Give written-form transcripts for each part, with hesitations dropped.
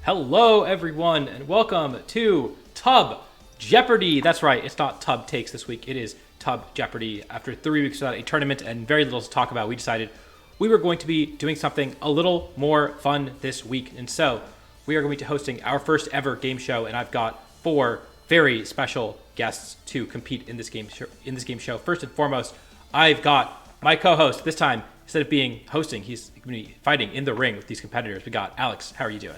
Hello, everyone, and welcome to Tub Jeopardy. That's right, it's not Tub Takes this week, it is Tub Jeopardy. After 3 weeks without a tournament and very little to talk about, we decided we were going to be doing something a little more fun this week. And so we are going to be hosting our first ever game show, and I've got 4 very special guests to compete in this game show. First and foremost, I've got my co-host. This time, instead of being hosting, he's going to be fighting in the ring with these competitors. We got Alex. How are you doing?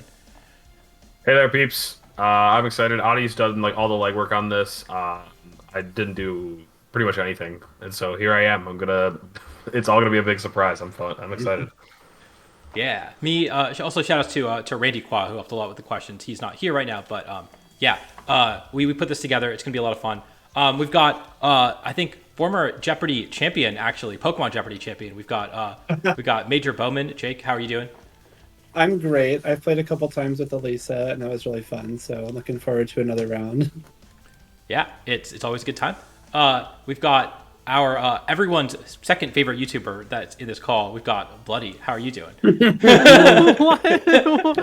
Hey there, peeps. I'm excited. Adi's done all the legwork on this. I didn't do pretty much anything, and so here I am. It's all gonna be a big surprise. I'm excited. Yeah. Me. Also, shout outs to Randy Qua, who helped a lot with the questions. He's not here right now, but we put this together. It's gonna be a lot of fun. We've got I think former Jeopardy champion, actually Pokemon Jeopardy champion. We've got MajorBowman. Jake, how are you doing? I'm great. I've played a couple times with Elisa, and that was really fun. So I'm looking forward to another round. Yeah, it's always a good time. We've got our everyone's second favorite YouTuber that's in this call. We've got Bloody. How are you doing? What?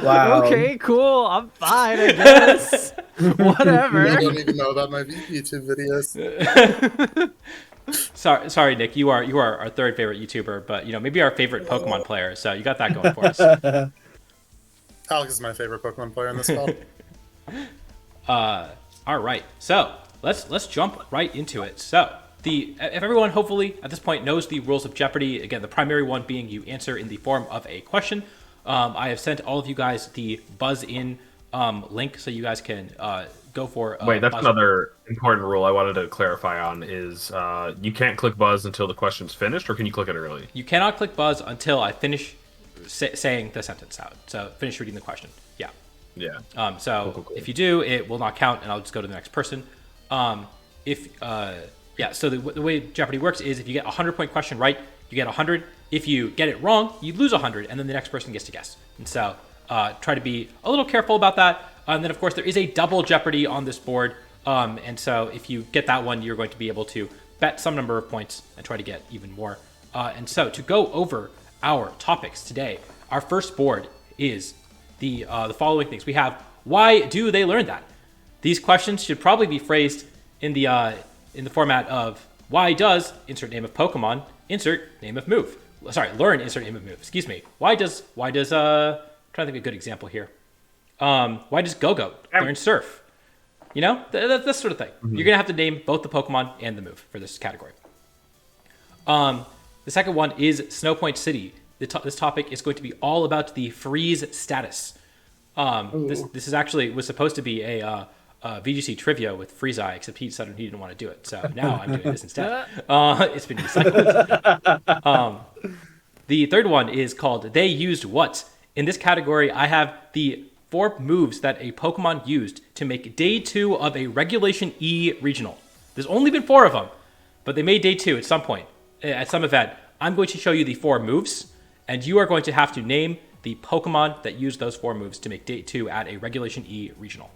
Wow. Okay, cool. I'm fine, I guess. Whatever. I don't even know about my YouTube videos. Sorry, Nick. You are our third favorite YouTuber, but maybe our favorite Pokemon player. So you got that going for us. Alex is my favorite Pokemon player in this call. All right, so let's jump right into it. So if everyone hopefully at this point knows the rules of Jeopardy, again, the primary one being you answer in the form of a question. I have sent all of you guys the buzz in link so you guys can go for. Wait, that's another important rule I wanted to clarify on. Is you can't click buzz until the question's finished, or can you click it early? You cannot click buzz until I finish saying the sentence out. So finish reading the question. Yeah. Yeah. Cool. If you do, it will not count, and I'll just go to the next person. So the way Jeopardy works is if you get a 100-point question right, you get 100. If you get it wrong, you lose 100, and then the next person gets to guess. And so try to be a little careful about that. And then, of course, there is a double Jeopardy on this board. And so if you get that one, you're going to be able to bet some number of points and try to get even more. And so to go over our topics today, our first board is the following things. We have, why do they learn that? These questions should probably be phrased in the format of, why does insert name of Pokemon, insert name of move. Sorry, learn insert name of move. Excuse me. Why does I'm trying to think of a good example here. Why does Go-Go learn surf? That sort of thing. Mm-hmm. You're gonna have to name both the Pokemon and the move for this category. The second one is Snowpoint City. This topic is going to be all about the freeze status. This is actually was supposed to be a VGC trivia with Freeze Eye, except he decided he didn't want to do it. So now I'm doing this instead. It's been recycled. The third one is called They Used What? In this category, I have the 4 moves that a Pokemon used to make Day 2 of a Regulation E regional. There's only been 4 of them, but they made Day 2 at some point, at some event. I'm going to show you the 4 moves, and you are going to have to name the Pokemon that used those 4 moves to make Day 2 at a Regulation E regional.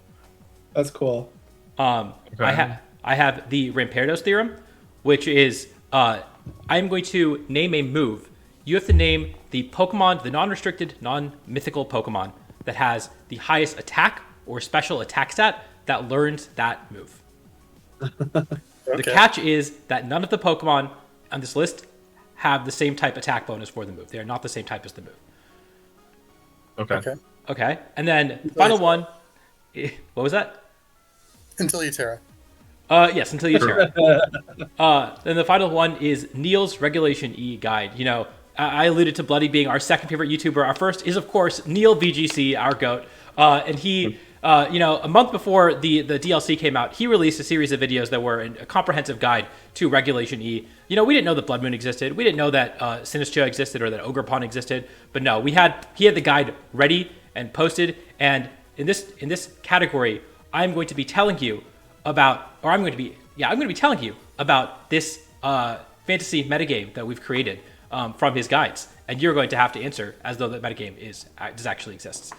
That's cool. Okay. I have the Rampardos theorem, which is I'm going to name a move. You have to name the Pokemon, the non-restricted, non-mythical Pokemon that has the highest attack or special attack stat that learns that move. Okay. The catch is that none of the Pokemon on this list have the same type attack bonus for the move. They are not the same type as the move. Okay. And then the final one, what was that? Until you Terra. Yes, until you Terra. Then the final one is Neil's Regulation E guide. I alluded to Bloody being our second favorite YouTuber. Our first is, of course, Neil VGC, our GOAT. And he, a month before the DLC came out, he released a series of videos that were a comprehensive guide to Regulation E. We didn't know that Blood Moon existed. We didn't know that Sinistcha existed or that Ogerpon existed. But no, he had the guide ready and posted. And in this category, I'm going to be telling you about this fantasy metagame that we've created from his guides, and you're going to have to answer as though that metagame does actually exists.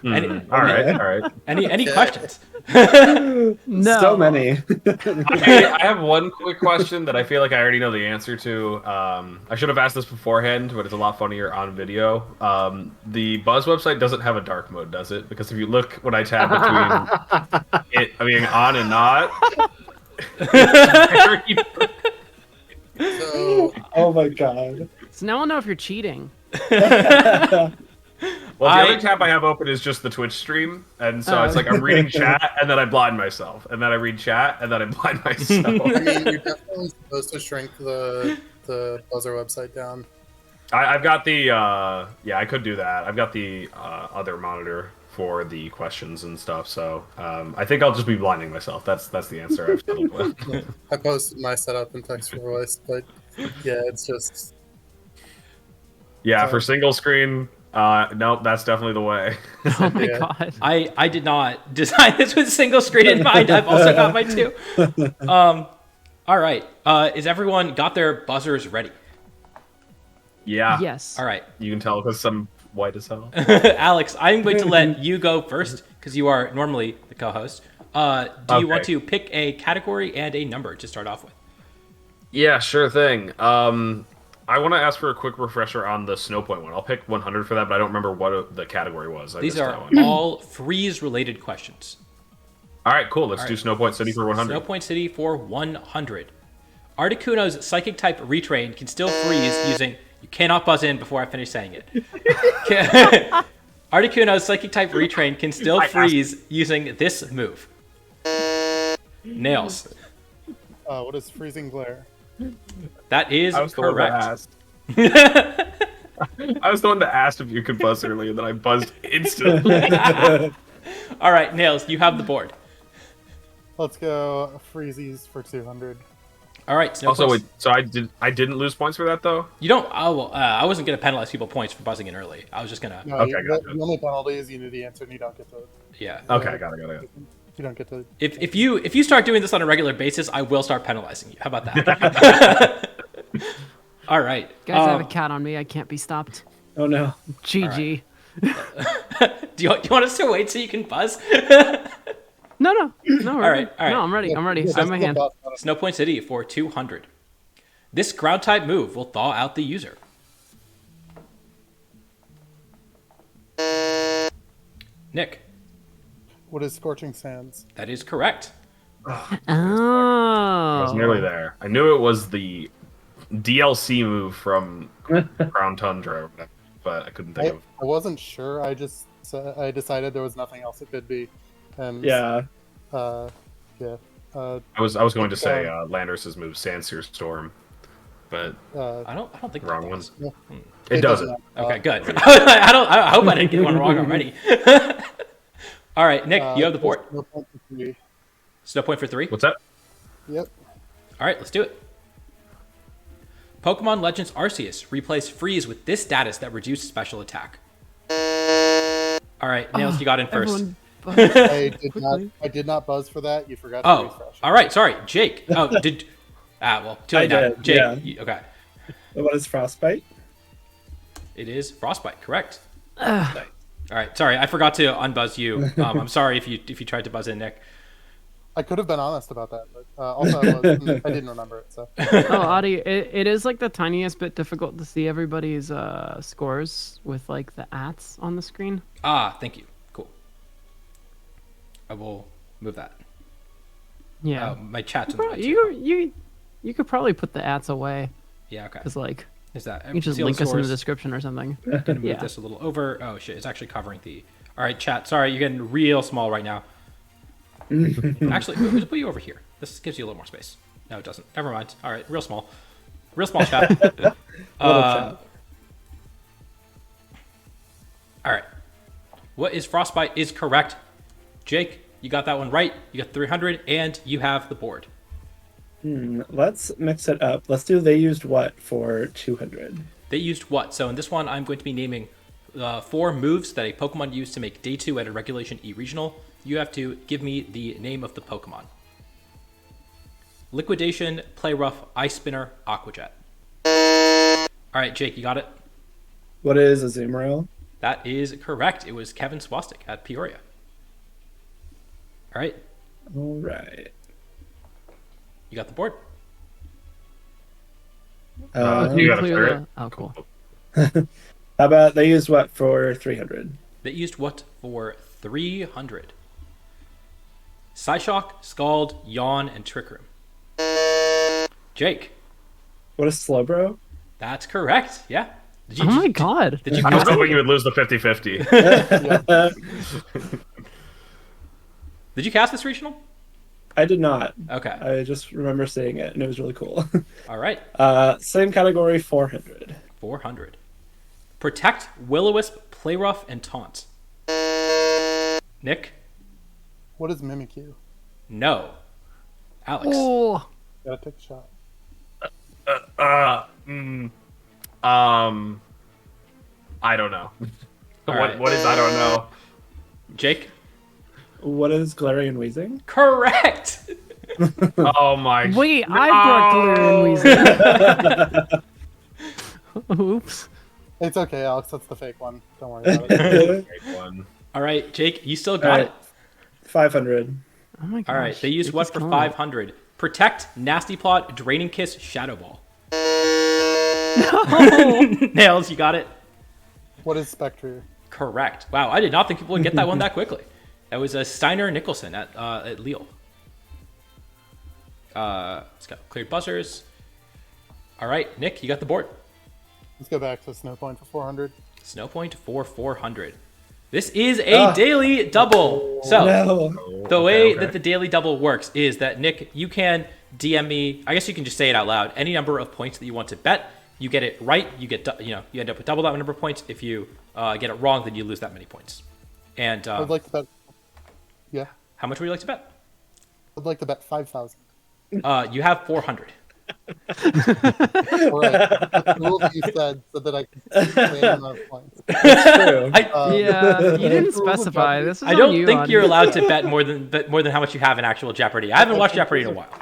All right. Any questions? No. So many. I have one quick question that I feel like I already know the answer to. I should have asked this beforehand, but it's a lot funnier on video. The Buzz website doesn't have a dark mode, does it? Because if you look when I tab between it being on and not, it's very... So Oh my god. So now I'll know if you're cheating. Well, the other tab I have open is just the Twitch stream, and so it's like I'm reading chat, and then I blind myself, and then I read chat, and then I blind myself. I mean, you're definitely supposed to shrink the buzzer website down. I've got the I could do that. I've got the other monitor for the questions and stuff, so I think I'll just be blinding myself. That's the answer I've settled with. I posted my setup in text for voice, but yeah, it's just Yeah, for single screen, nope, that's definitely the way. Oh my Yeah. god. I did not design this with single screen in mind. I've also got mine too. All right. Is everyone got their buzzers ready? Yeah. Yes. All right. You can tell because I'm white as hell. Alex, I'm going to let you go first because you are normally the co-host. Do you Okay. want to pick a category and a number to start off with? Yeah, sure thing. I want to ask for a quick refresher on the snow point one. I'll pick 100 for that, but I don't remember what the category was. I These missed are that one. all freeze-related questions. All right, cool. Let's All do right. Snow Point City for 100. Snow Point City for 100. Articuno's psychic type retrain can still freeze using... You cannot buzz in before I finish saying it. Articuno's psychic type retrain can still freeze using this move. Nails. what is freezing glare? That is I was the one that correct. asked. I was the one that asked if you could buzz earlier, and then I buzzed instantly. All right, Nails, you have the board. Let's go freezies for 200. All right. Snow Also, Points. wait, so I didn't lose points for that though. You don't. Oh, well, I wasn't gonna penalize people points for buzzing in early. I was just gonna. No, Okay, the, gotcha. the only penalty is you knew the answer and you don't get to. Yeah. Okay, got it. You don't get to. If you start doing this on a regular basis, I will start penalizing you. How about that? All right. Guys, I have a cat on me. I can't be stopped. Oh no. GG. Do you want us to wait so you can buzz? No, we're All right, good. all right. No, I'm ready. I'm ready. Yeah, I have my hand. Snow Point City for 200. This ground type move will thaw out the user. Nick, What is scorching sands? that is correct. I Oh. was nearly there. I knew it was the DLC move from Crown Tundra, or whatever, but I couldn't think of. I wasn't sure. I decided there was nothing else it could be, and Yeah. yeah. I was going to say Landorus's move, Sandseer Storm, but I don't think that wrong one. does. It doesn't. Okay, good. I hope I didn't get one wrong already. All right, Nick, you have the board. No point for 3. Snow Point for 3. What's that? Yep. All right, let's do it. Pokemon Legends Arceus replace freeze with this status that reduces special attack. All right, Nails, you got in first. Everyone I did not buzz for that. You forgot to Oh, refresh. all right. Sorry, Jake. Oh, did well, too late I now. did, Jake, yeah. okay. What is frostbite? It is Frostbite, correct. All right, sorry, I forgot to unbuzz you. I'm sorry if you tried to buzz in, Nick. I could have been honest about that, but also I didn't remember it. So Oh, Audie, it is like the tiniest bit difficult to see everybody's scores with like the ats on the screen. Ah, thank you. Cool. I will move that. Yeah. My chat's in the way too. You could probably put the ats away Yeah, okay. because like Is that? you can just see all the link us in the scores. description or something. Gonna move Yeah. this a little over. Oh shit, it's actually covering the. All right, chat. Sorry, you're getting real small right now. Actually, we'll put you over here. This gives you a little more space. No, it doesn't. Never mind. All right, real small chat. Little chat. All right. What is Frostbite is correct. Jake, you got that one right. You got 300, and you have the board. Let's mix it up. Let's do they used what for 200. They used what? So in this one, I'm going to be naming 4 moves that a Pokemon used to make Day 2 at a Regulation E Regional. You have to give me the name of the Pokemon. Liquidation, Play Rough, Ice Spinner, Aqua Jet. All right, Jake, you got it? What is a Azumarill? That is correct. It was Kevin Swastik at Peoria. All right. All right. You got the board. You got to Clear clear the- it. Oh, cool. How about they used what for 300? They used what for 300? Psyshock, Scald, Yawn, and Trick Room. Jake. What is Slowbro? That's correct. Yeah. Did Oh my god. Did you I was cast it? hoping you would lose the 50-50. Did you cast this regional? I did not. Okay. I just remember seeing it, and it was really cool. All right. Same category, 400. 400. Protect, Will-O-Wisp, Play Rough, and Taunt. Nick? What is Mimikyu? No. Alex? Oh. Gotta take a shot. I don't know. All right. What is I don't know. Jake? What is Glaring and Wheezing? Correct! Oh my. Wait, I brought Glitter and Weezing. Oops. It's okay, Alex. That's the fake one. Don't worry about it. Great one. All right, Jake, you still All got right. it. 500. Oh my gosh. All right, they used Jake what is for killing 500? Protect, Nasty Plot, Draining Kiss, Shadow Ball. it. Nails, you got it? What is Spectre? Correct. Wow, I did not think people would get that one that quickly. That was Steiner Nicholson at Lille. Let's go. Cleared buzzers. All right, Nick, you got the board. Let's go back to Snow Point for 400. Snow Point for 400. This is a daily double. So No. the way okay. that the daily double works is that Nick, you can DM me. I guess you can just say it out loud. Any number of points that you want to bet, you get it right, you get you end up with double that number of points. If you get it wrong, then you lose that many points. And I'd like to bet. Yeah, how much would you like to bet? I'd like to bet 5,000. You have 400. All right. The rule that you said so that I can claim the amount of points. True. Yeah, you didn't Rules of specify. Jeopardy. This is I on don't you, think you're audience. allowed to bet more than how much you have in actual Jeopardy. I haven't watched Jeopardy in a while.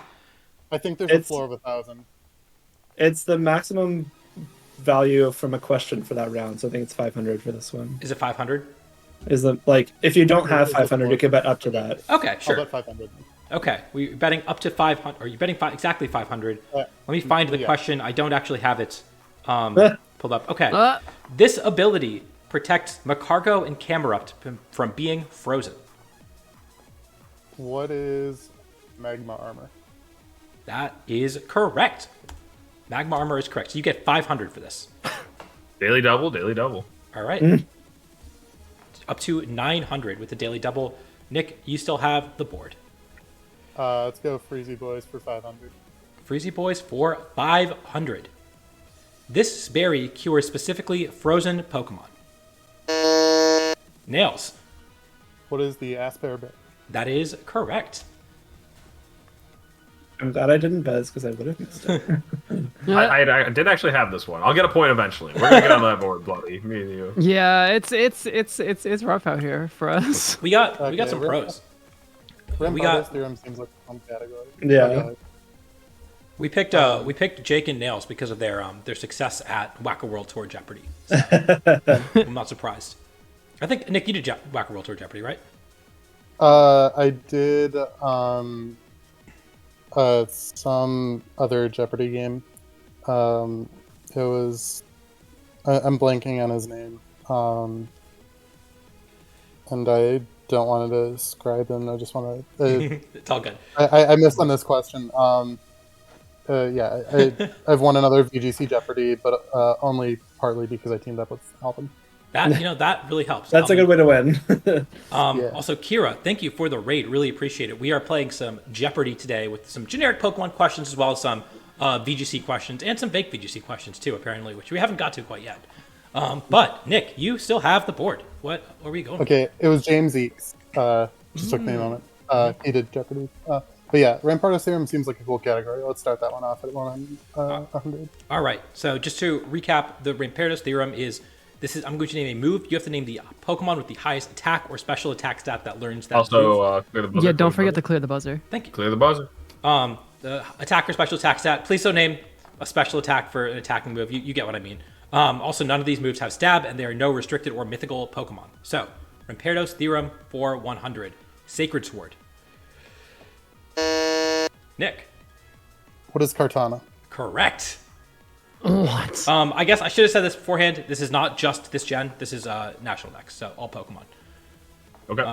I think there's a It's- floor of 1,000. It's the maximum value from a question for that round, so I think it's 500 for this one. Is it 500? Is the like if you don't have 500, you can bet up to that. Okay, I'll sure. bet 500. Okay, we're betting up to 500. Are you betting exactly 500? Let me find the yeah. question. I don't actually have it pulled up. Okay. This ability protects Macargo and Camerupt from being frozen. What is Magma Armor? That is correct. Magma Armor is correct. So you get 500 for this. Daily double, daily double. All right. Up to 900 with the daily double. Nick, you still have the board. Let's go Freezy Boys for 500. Freezy Boys for 500. This berry cures specifically frozen Pokemon. Nails. What is the Asper Bear? That is correct. I'm glad I didn't bet because I would have missed it. I did actually have this one. I'll get a point eventually. We're gonna get on that board, bloody. Me and you. Yeah, it's rough out here for us. We got Okay, some pros. Rampardos We got- theorem seems like a fun category. Yeah. Okay. We picked Jake and Nails because of their success at Whack-A-World Tour Jeopardy. So, I'm not surprised. I think Nick, you did Whack-A-World Tour Jeopardy, right? I did some other Jeopardy game. It was I'm blanking on his name. And I don't want to describe him. I just want to. It's all good. I missed on this question. Yeah, I've won another VGC Jeopardy, but only partly because I teamed up with Alvin. That really helps. That's a good way to win. Yeah. Also, Kira, thank you for the raid. Really appreciate it. We are playing some Jeopardy today with some generic Pokemon questions as well as some VGC questions and some fake VGC questions too, apparently, which we haven't got to quite yet. But Nick, you still have the board. What are we going? Okay, it was James Eakes. Just took me a moment. He did Jeopardy. But yeah, Rampardos theorem seems like a cool category. Let's start that one off at 100. All right. So just to recap, the Rampardos theorem is I'm going to name a move. You have to name the Pokemon with the highest attack or special attack stat that learns that move. Also, clear the buzzer. Yeah, don't forget to clear the buzzer. Thank you. clear the buzzer. The attack or special attack stat. Please don't name a special attack for an attacking move. You get what I mean. Also, none of these moves have stab, and there are no restricted or mythical Pokemon. So, Rampardos theorem for 100. Sacred Sword. Nick. What is Kartana? Correct. What? I guess I should have said this beforehand. This is not just this gen. This is National Dex, so all Pokemon. Okay.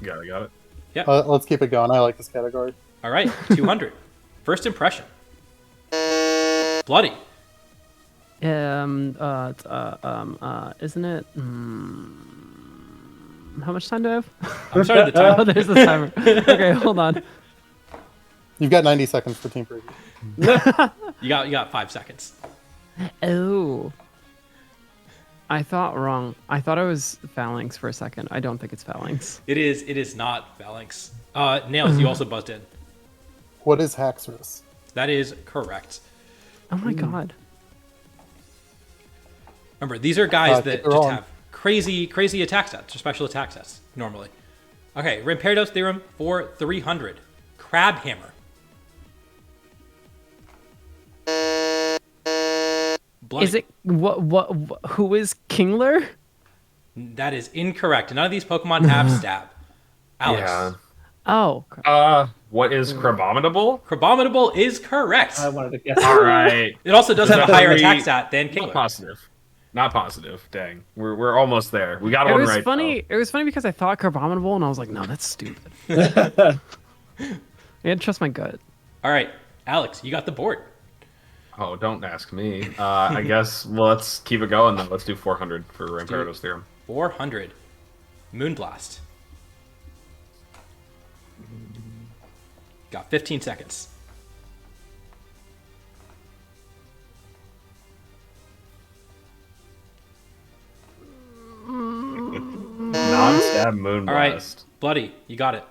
Got it. Yeah. Let's keep it going. I like this category. All right. 200. First impression. Bloody. Isn't it? How much time do I have? I'm sorry, the Oh, time. there's the timer. Okay, hold on. You've got 90 seconds for team preview. You got 5 seconds. Oh. I thought wrong. I thought it was Phalanx for a second. I don't think it's Phalanx. It is not Phalanx. Nails, you also buzzed in. What is Haxorus? That is correct. Oh my god. Remember, these are guys that keep it just rolling. have crazy attack stats or special attack stats normally. Okay, Rampardos theorem for 300. Crab Hammer. Bloody. Is it what who is Kingler? That is incorrect. None of these Pokemon have stab. Alex. Yeah. Oh. What is Crabominable? Crabominable is correct. I wanted to guess. All right. It also does have a higher Very- attack stat than Not Kingler. positive. Not positive. Dang. We're almost there. We got It one was right. funny. though. It was funny because I thought Carbominable and I was like, no, that's stupid. I had to trust my gut. All right, Alex, you got the board. Oh, don't ask me. I guess. Well, let's keep it going then. Let's do 400 for Rampardos theorem. 400. Moonblast. Got 15 seconds. Non-stab Moonblast. All right, Bloody, you got it.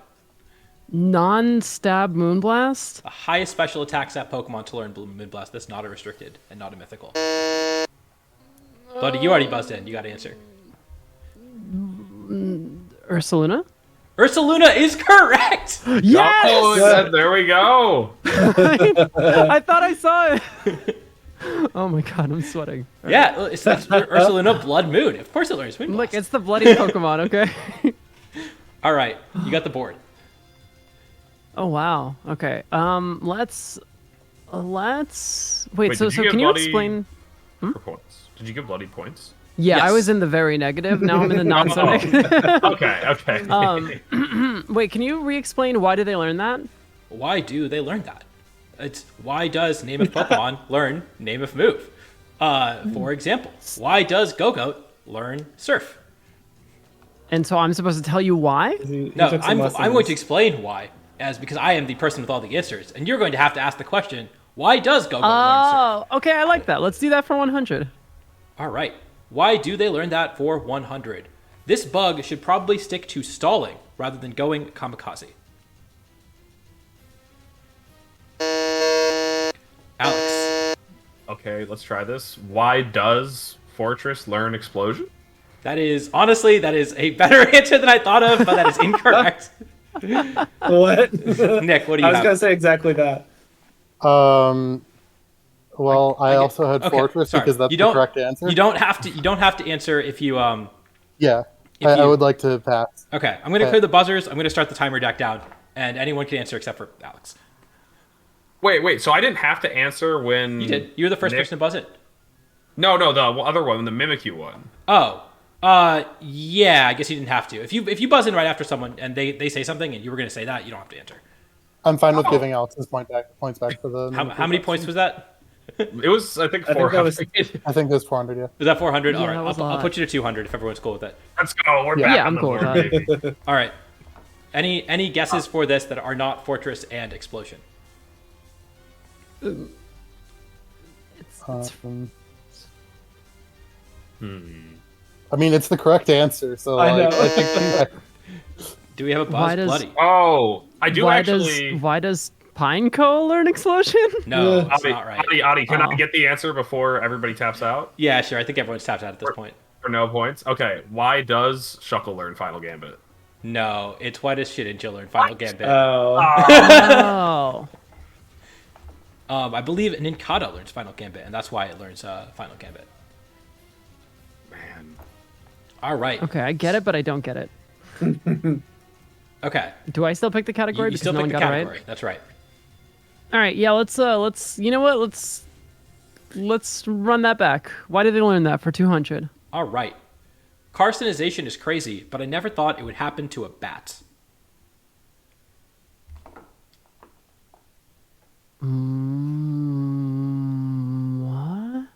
Non-stab Moonblast? The highest special attack stat Pokemon to learn Moonblast. That's not a restricted and not a mythical. Bloody, you already buzzed in. You got to answer. Ursaluna? Ursaluna is correct. Yes! Oh, there we go. I thought I saw it. Oh my god, I'm sweating. Yeah, it's Ursaluna Blood Moon. Of course it learns Moonblast. Look, it's the bloody Pokemon, okay? All right, you got the board. Oh wow. Okay. Let's wait. Wait, So did you get can you bloody- explain? For points. Did you give bloody points? Yeah, I Yes. was in the very negative. Now I'm in the not so negative. Okay. Wait, can you re-explain why do they learn that? Why do they learn that? It's why does name of Pokemon learn name of move? For example, why does Gogoat learn Surf? And so I'm supposed to tell you why? He No, took some I'm lessons. going to explain why, as because I am the person with all the answers, and you're going to have to ask the question: why does Gogoat learn Surf? Oh, okay, I like that. Let's do that for 100. All right, why do they learn that for 100? This bug should probably stick to stalling rather than going kamikaze. Alex. Okay, let's try this. Why does Fortress learn Explosion? That is a better answer than I thought of, but that is incorrect. What? Nick, what do you I was have? gonna say exactly that. Well, I also had Okay, Fortress sorry. because that's You the don't- correct answer. You don't have to answer if you Yeah, if I you- would like to pass. Okay, I'm gonna clear the buzzers. I'm gonna start the timer deck down, and anyone can answer except for Alex. Wait. So I didn't have to answer when You did. You were the first Nick- person to buzz in. No, the other one, the Mimikyu one. Oh, yeah. I guess you didn't have to. If you buzz in right after someone and they say something and you were gonna say that, you don't have to answer. I'm fine with Oh. giving Alex's points back for the. How many points was that? It was, I think, I think 400. that was- I think there's 400. Yeah. Was that 400? Yeah, All right, that was a I'll lot. put you to 200 if everyone's cool with it. Let's go. We're Yeah. back Yeah, on I'm the cool with board, that. baby. All right. Any guesses for this that are not Fortress and Explosion? Um, I mean, it's the correct answer, so I like, know. I think Do we have a buzz? Why does- Bloody. Oh, I do why actually. Why does Pineco learn Explosion? No, Yeah. that's not right. Adi, can Oh. I get the answer before everybody taps out Yeah, sure. I think everyone's tapped out at this point. for no points? Okay, why does Shuckle learn Final Gambit? No, it's why does Shedinja learn Final Gambit? Oh. I believe Ninkata learns Final Gambit, and that's why it learns Final Gambit. All right. Okay, I get it, but I don't get it. Okay. Do I still pick the category You because still no pick one the got it category. right? That's right. All right, yeah, let's you know what? Let's run that back. Why did they learn that for 200? All right. Carcinization is crazy, but I never thought it would happen to a bat. What?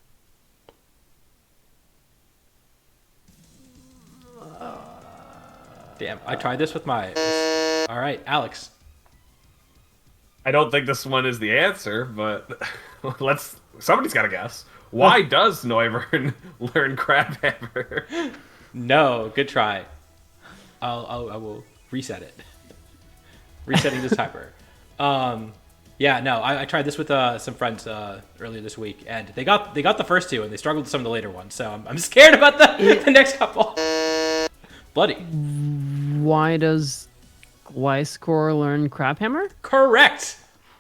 Damn, I tried this with my... All right, Alex. I don't think this one is the answer, but somebody's got to guess. Why does Neuwirn learn Crabhammer? No, good try. I will reset it. Resetting this timer. Yeah, no, I tried this with some friends earlier this week, and they got the first two, and they struggled with some of the later ones. So I'm scared about the next couple. Bloody. Why does Gliscor learn Crabhammer? Correct.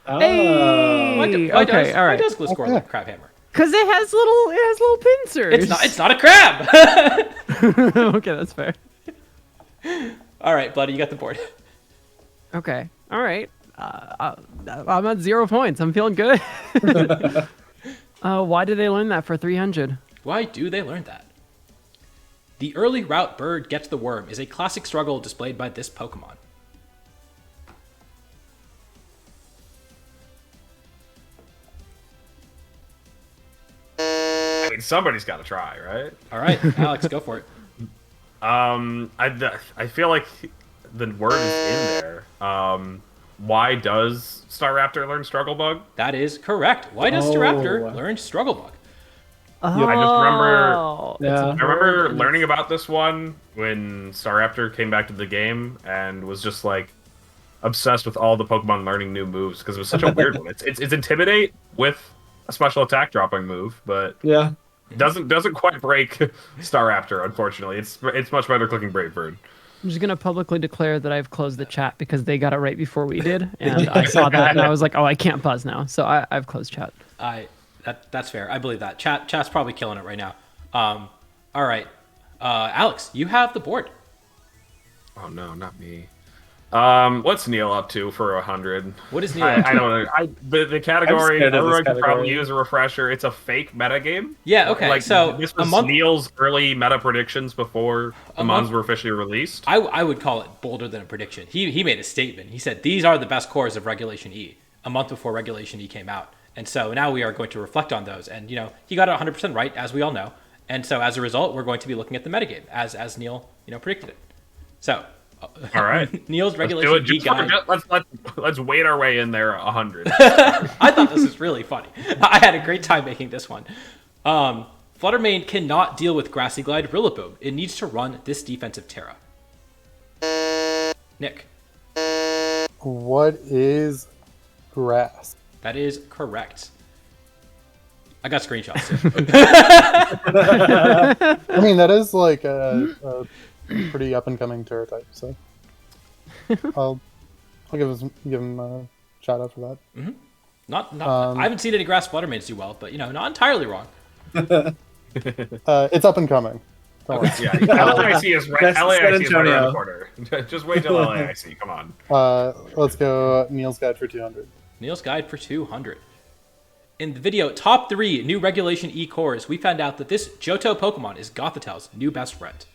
Hey! Why Okay, all right. does Gliscor learn Crabhammer? Because it has little pincers. It's not a crab. Okay, that's fair. All right, Bloody, you got the board. Okay, all right. I'm at 0 points. I'm feeling good. Why did they learn that for 300? Why do they learn that? The early route bird gets the worm is a classic struggle displayed by this Pokemon. I mean, somebody's got to try, right? All right, Alex, go for it. I feel like the word is in there. Why does Staraptor learn Struggle Bug? That is correct. Why does Staraptor learn Struggle Bug? I just remember. Yeah. I remember learning about this one when Staraptor came back to the game and was just like obsessed with all the Pokemon learning new moves because it was such a weird one. It's Intimidate with a special attack dropping move, but Yeah. doesn't quite break Staraptor. Unfortunately, it's much better clicking Brave Bird. I'm just gonna publicly declare that I've closed the chat because they got it right before we did, and I saw that and I was like, oh, I can't buzz now, so I've closed chat. That's fair. I believe that. Chat's probably killing it right now. All right, Alex, you have the board. Oh no, not me. What's Neil up to for 100? What is Neil up to? I don't know. The category, scared of this everyone could probably category. use a refresher. It's a fake meta game. Yeah. Okay. Like, so this a was month. Neil's early meta predictions before the month- mons were officially released. I would call it bolder than a prediction. He made a statement. He said these are the best cores of Regulation E a month before Regulation E came out, and so now we are going to reflect on those. And he got it 100% right, as we all know. And so as a result, we're going to be looking at the metagame as Neil predicted it. So. All right, Neil's let's do Regulation it. E guide. Let's wait our way in there 100. I thought this was really funny. I had a great time making this one. Fluttermane cannot deal with Grassy Glide Rillaboom. It needs to run this defensive Terra. Nick, What is grass? that is correct. I got screenshots too. I mean, that is like a pretty up and coming Terra type, so I'll give him a shout out for that. Not I haven't seen any grass Fluttermanes do well, but not entirely wrong. It's up and coming. Don't worry. Yeah, LAIC is right. That's LAIC is right around Antonio. the corner. Just wait till LAIC. Come on. Let's go Neil's guide for 200. Neil's guide for 200. In the video, top 3 new Regulation E cores, we found out that this Johto Pokemon is Gothitel's new best friend.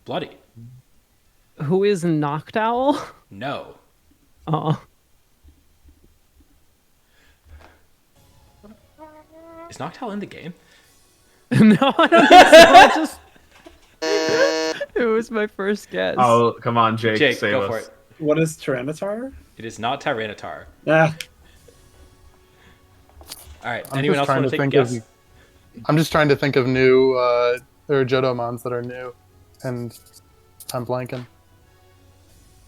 Bloody. Who is Noctowl? No. Oh, Is Noctowl in the game? no, I don't think so. I just it was my first guess. Oh, come on, Jake, Jake, save go us. for it. What is Tyranitar? It is not Tyranitar. Ah, All right. I'm Anyone just else trying want to to take think a guess? of. I'm just trying to think of new there are Johtomons that are new, and I'm blanking.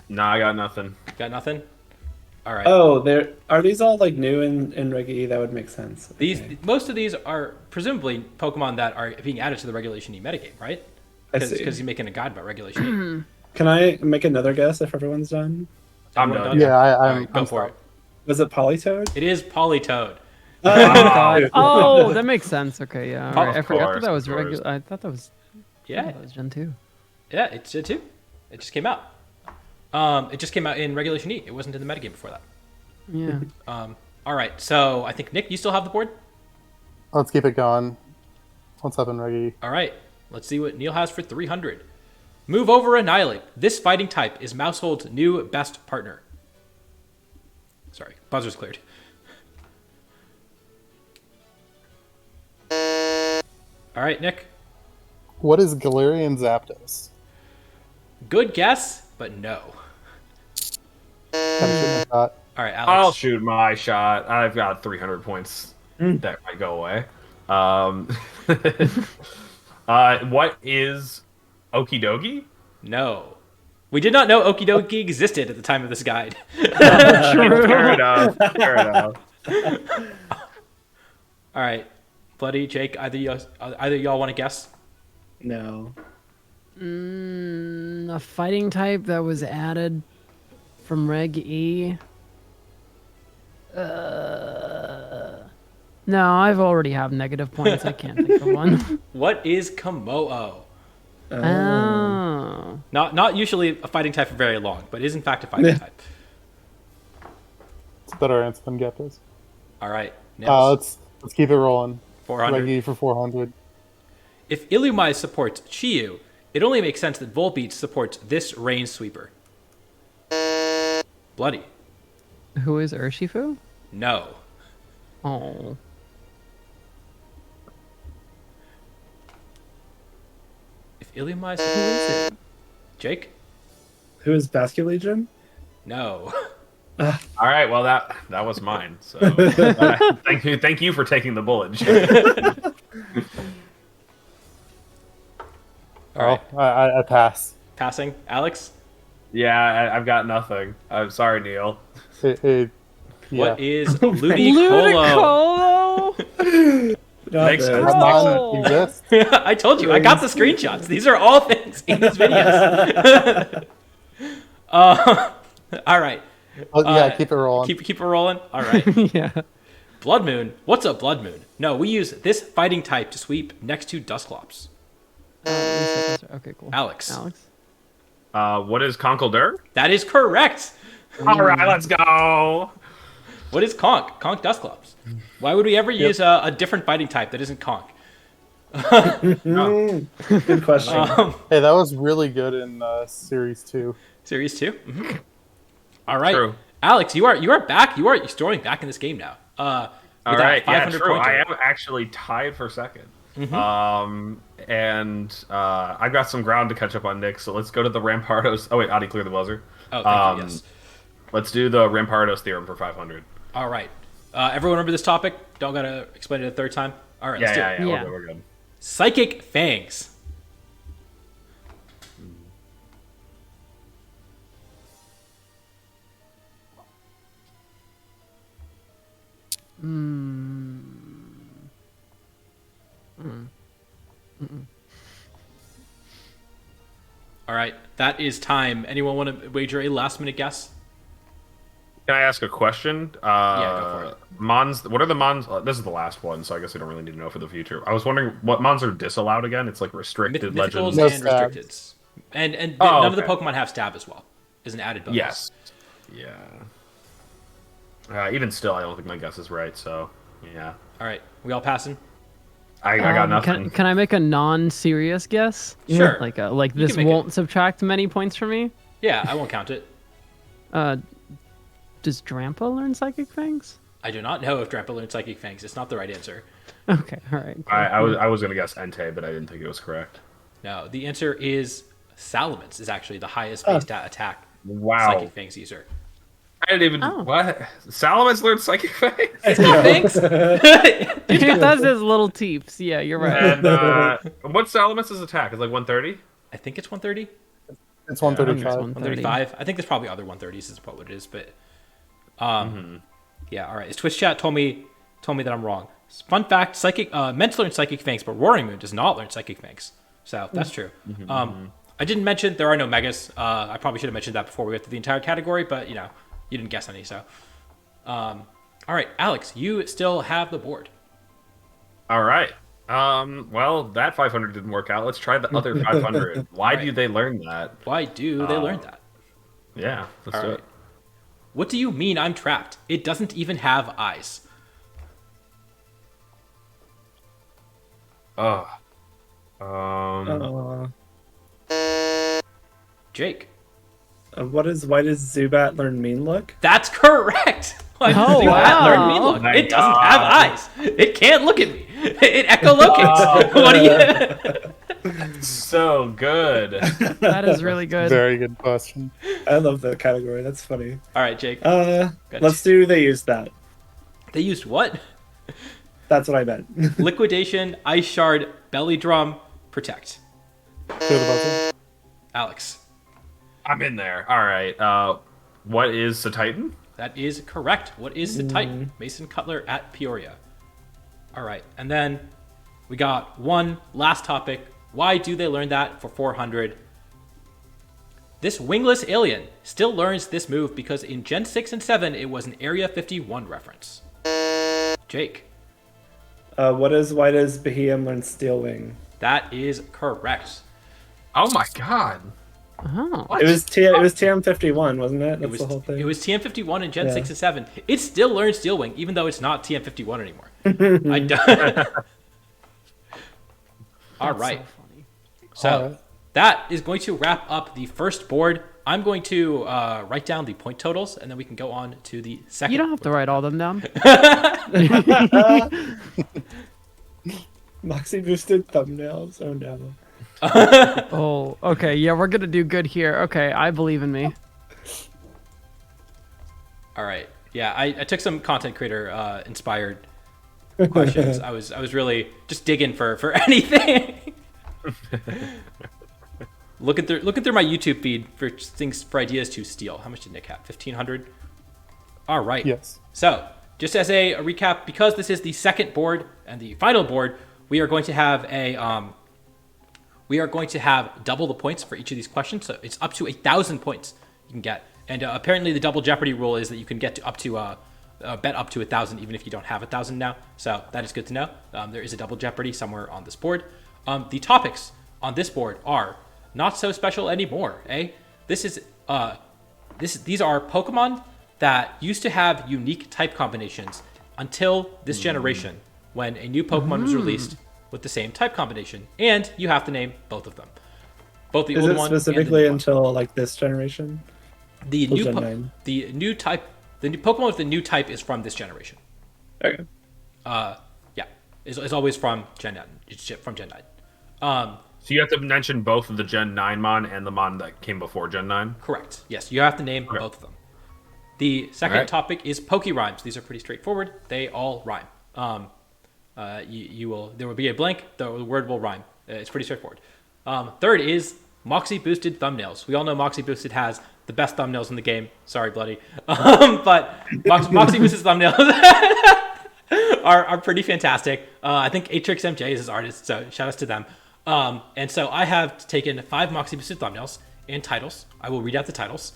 Nah, I got nothing. Got nothing? All right. oh, are these all like new in Reg E? That would make sense. Okay. Most of these are presumably Pokemon that are being added to the Regulation E metagame, right? I see. Because you're making a guide about Regulation E. Can I make another guess if everyone's done? I'm Everyone done. done? Yeah, All I'm. right, go I'm for sorry. it. Was it Politoed? It is Politoed. God. Oh, that makes sense. Okay, yeah. All right. I forgot that course, was of course. regular. I thought that was. Yeah, That was Gen 2. yeah, it's Gen 2. It just came out. It just came out in Regulation E. It wasn't in the metagame before that. Yeah. All right, so I think, Nick, you still have the board? Let's keep it going. What's up in Reggie? All right, let's see what Neil has for 300. Move over, annihilate. This fighting type is Mousehold's new best partner. Sorry, buzzer's cleared. All right, Nick. What is Galarian Zapdos? Good guess, but no. Kinda shooting a shot. All right, I'll Alex. shoot my shot. I've got 300 points. That might go away. What is Okie dokie? No. We did not know Okie dokie existed at the time of this guide. Fair enough. Fair enough. All right, Bloody, Jake, either y'all want to guess? No. A fighting type that was added from Reg E. No, I've already have negative points. I can't think of one. What is Komodo? Oh. Not usually a fighting type for very long, but is in fact a fighting type. It's a better answer than Gyarados. All right, Nils, Let's keep it rolling. 400. Reggie for 400. If Illumai supports Chiyu, it only makes sense that Volbeat supports this Rain Sweeper. Bloody. Who is Urshifu? No. Oh. If Illumai supports Jake? Who is Basket Legion? No. All right. Well, that was mine. So thank you for taking the bullet. All right. I pass. Passing. Alex? Yeah, I've got nothing. I'm sorry, Neil. Yeah. What is Ludicolo? Ludicolo? Makes sense. Come on, Oh. exist. I told you. I got the screenshots. These are all things in these videos. All right. Keep it rolling. Keep it rolling. All right. Yeah. Blood Moon. What's a Blood Moon? No, we use this fighting type to sweep next to Dusclops. Okay, cool. Alex. What is Conkeldurr? That is correct. All right, let's go. What is Conk? Conk Dusclops. Why would we ever use a different fighting type that isn't Conk? Good question. Hey, that was really good in Series 2. Series 2? Mm-hmm. All right. True. Alex, you are back. You're storming back in this game now. All right, yeah, true. point I total. am actually tied for second. And I've got some ground to catch up on Nick, so let's go to the Rampardos. Oh wait, Adi, clear the buzzer. Oh, thank you, yes. Let's do the Rampardos theorem for 500. All right. Everyone remember this topic? Don't gotta explain it a third time. All right, let's do it. Yeah. We're good. Psychic Fangs. All right, that is time. Anyone want to wager a last minute guess? Can I ask a question? Yeah, go for it. Mons, what are the Mons? This is the last one, so I guess I don't really need to know for the future. I was wondering what Mons are disallowed again. It's like restricted Mythicals legends. No and stab. restricteds. And Oh, none of the okay. Pokemon have stab as well. Is an added bonus. Yes. Yeah. Even still, I don't think my guess is right. So, yeah, All right, we all passing? I got nothing. Can I make a non-serious guess? Sure. Like You this can make won't subtract many points for me. Yeah, I won't count it. Does Drampa learn Psychic Fangs? I do not know if Drampa learned Psychic Fangs. It's not the right answer. Okay, all right. Cool. I was gonna guess Entei, but I didn't think it was correct. No, the answer is Salamence is actually the highest base stat attack Wow. Psychic Fangs user. I didn't even what Salamence learned Psychic Phase. It's got fangs. It does his little teeps. Yeah, you're right. And what's Salamence's attack? Is like 130? I think it's 130, It's 135. 135. I think there's probably other 130s is what it is, but yeah, all right. His Twitch chat told me that I'm wrong. Fun fact, Ments learn Psychic Fangs, but Roaring Moon does not learn Psychic Fangs. So that's true. I didn't mention there are no megas. I probably should have mentioned that before we went through the entire category, but you didn't guess any. So, all All right, Alex, you still have the board. All right. Well, that 500 didn't work out. Let's try the other 500. Why Right. do they learn that? Why do they learn that? Yeah, let's All do right. it. What do you mean I'm trapped? It doesn't even have eyes. Oh. Jake. Why does Zubat learn mean look? That's correct. Why does Oh, Zubat wow. learn me look? My It doesn't God. have eyes. It can't look at me. It echolocates. What do you? So good. That is really good. Very good question. I love that category. That's funny. All right, Jake. Let's do they use that. They used what? That's what I meant. Liquidation, Ice Shard, Belly Drum, Protect. Clear the buzzer. Alex. I'm in there. All right. What is the Titan? That is correct. What is the Titan? Mason Cutler at Peoria. All right. And then we got one last topic. Why do they learn that for 400? This wingless alien still learns this move because in Gen 6 and 7, it was an Area 51 reference. Jake. Why does Behem learn Steel Wing? That is correct. Oh my God. Oh. It was TM51, wasn't it? That's It was, the whole thing. it was TM51 in Gen Yeah. 6 and 7. It still learns Steel Wing, even though it's not TM51 anymore. I don't. All right. So funny. So All right. that is going to wrap up the first board. I'm going to write down the point totals, and then we can go on to the second. You don't have to write all them down. Moxie boosted thumbnails. Oh no. Oh, okay. Yeah, we're gonna do good here. Okay, I believe in me. All right. Yeah, I took some content creator inspired questions. I was really just digging for anything. looking through my YouTube feed for things for ideas to steal. How much did Nick have? 1,500. All right. Yes. So just as a recap, because this is the second board and the final board, we are going to have double the points for each of these questions. So it's up to 1,000 points you can get. And apparently the double Jeopardy rule is that you can get to up to bet up to 1,000 even if you don't have 1,000 now. So that is good to know. There is a double Jeopardy somewhere on this board. The topics on this board are not so special anymore. These are Pokemon that used to have unique type combinations until this generation, when a new Pokemon was released with the same type combination, and you have to name both of them. Both the Is old it one specifically and the new one. until like this generation? The Till new Gen po- 9? the new type, the new Pokemon with the new type is from this generation. Okay. Yeah, is always from Gen 9. It's from Gen 9. So you have to mention both of the Gen 9 Mon and the Mon that came before Gen 9? Correct. Yes, you have to name both of them. The second Alright. topic is Poke Rhymes. These are pretty straightforward. They all rhyme. There will be a blank. The word will rhyme. It's pretty straightforward. Third is Moxie Boosted Thumbnails. We all know Moxie Boosted has the best thumbnails in the game. Sorry, Bloody. But Moxie Boosted thumbnails are pretty fantastic. I think Atrix MJ is his artist, so shout outs to them. And so I have taken 5 Moxie Boosted thumbnails and titles. I will read out the titles.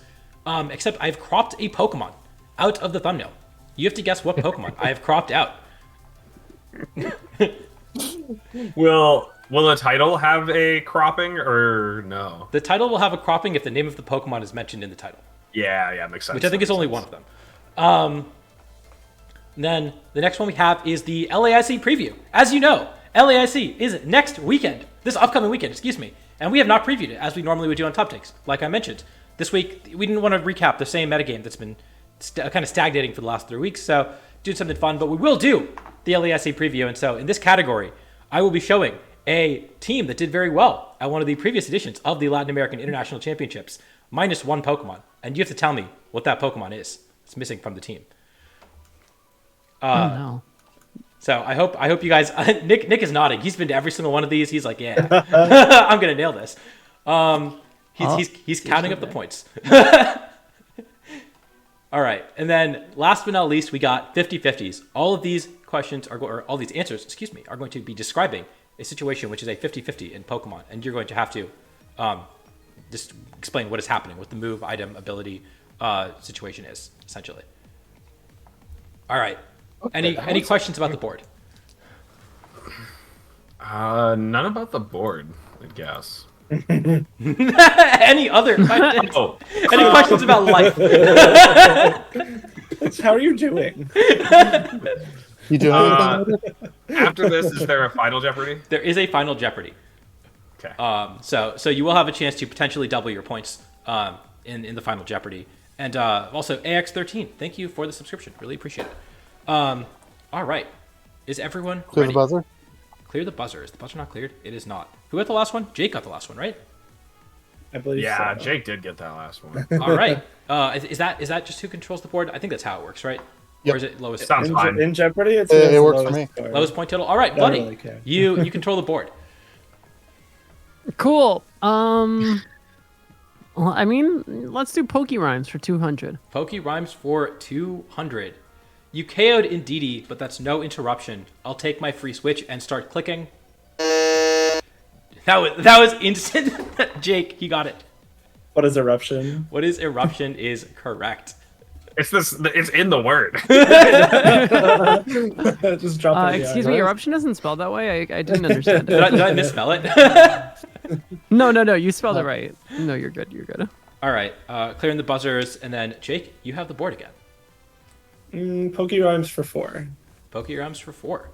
Except I've cropped a Pokemon out of the thumbnail. You have to guess what Pokemon I have cropped out. Will the title have a cropping or no? The title will have a cropping if the name of the Pokemon is mentioned in the title, Yeah, makes sense. which I think is only one of them. Then the next one we have is the LAIC preview. As you know, LAIC is next weekend, this upcoming weekend, excuse me. And we have not previewed it as we normally would do on Top Takes. Like I mentioned, this week we didn't want to recap the same metagame that's been kind of stagnating for the last 3 weeks. So do something fun, but we will do the LAIC preview. And so in this category, I will be showing a team that did very well at one of the previous editions of the Latin American International Championships, minus 1 Pokemon. And you have to tell me what that Pokemon is. It's missing from the team. Oh no. So I hope you guys. Nick is nodding. He's been to every single one of these. He's like, yeah, I'm gonna nail this. He's counting up the points. All right, and then last but not least, we got 50-50s. All of these questions or all these answers, are going to be describing a situation which is a 50-50 in Pokemon, and you're going to have to just explain what is happening, what the move, item, ability situation is essentially. All right. Any questions about the board? None about the board, I guess. Any other questions? Oh, Any questions about life? How are you doing? You do anything with it? after this, is there a final Jeopardy? There is a final Jeopardy. Okay. So you will have a chance to potentially double your points in the final Jeopardy. And also AX13, thank you for the subscription. Really appreciate it. All right, is everyone Clear ready? the buzzer. Clear the buzzer. Is the buzzer not cleared? It is not. Who got the last one? Jake got the last one, right? I believe Yeah, so. Jake did get that last one. All right. Is that just who controls the board? I think that's how it works, right? Yep. Or is it lowest? Sounds fine. In Jeopardy, it's It the works for lowest me. score. Lowest point total. All right, Don't buddy. really care. You control the board. Cool. Well, I mean, let's do Pokey Rhymes for 200. Pokey rhymes for 200. You KO'd Indeedee, but that's no interruption. I'll take my free switch and start clicking. That was instant. Jake, he got it. What is eruption? What is eruption is correct. It's in the word. Just drop it. Excuse me, eruption isn't spelled that way. I didn't understand Did it. I misspell it? No, you spelled it right. No, you're good. You're good. All right, clearing the buzzers, and then Jake, you have the board again. Pokey rhymes for 4. Pokey rhymes for 4.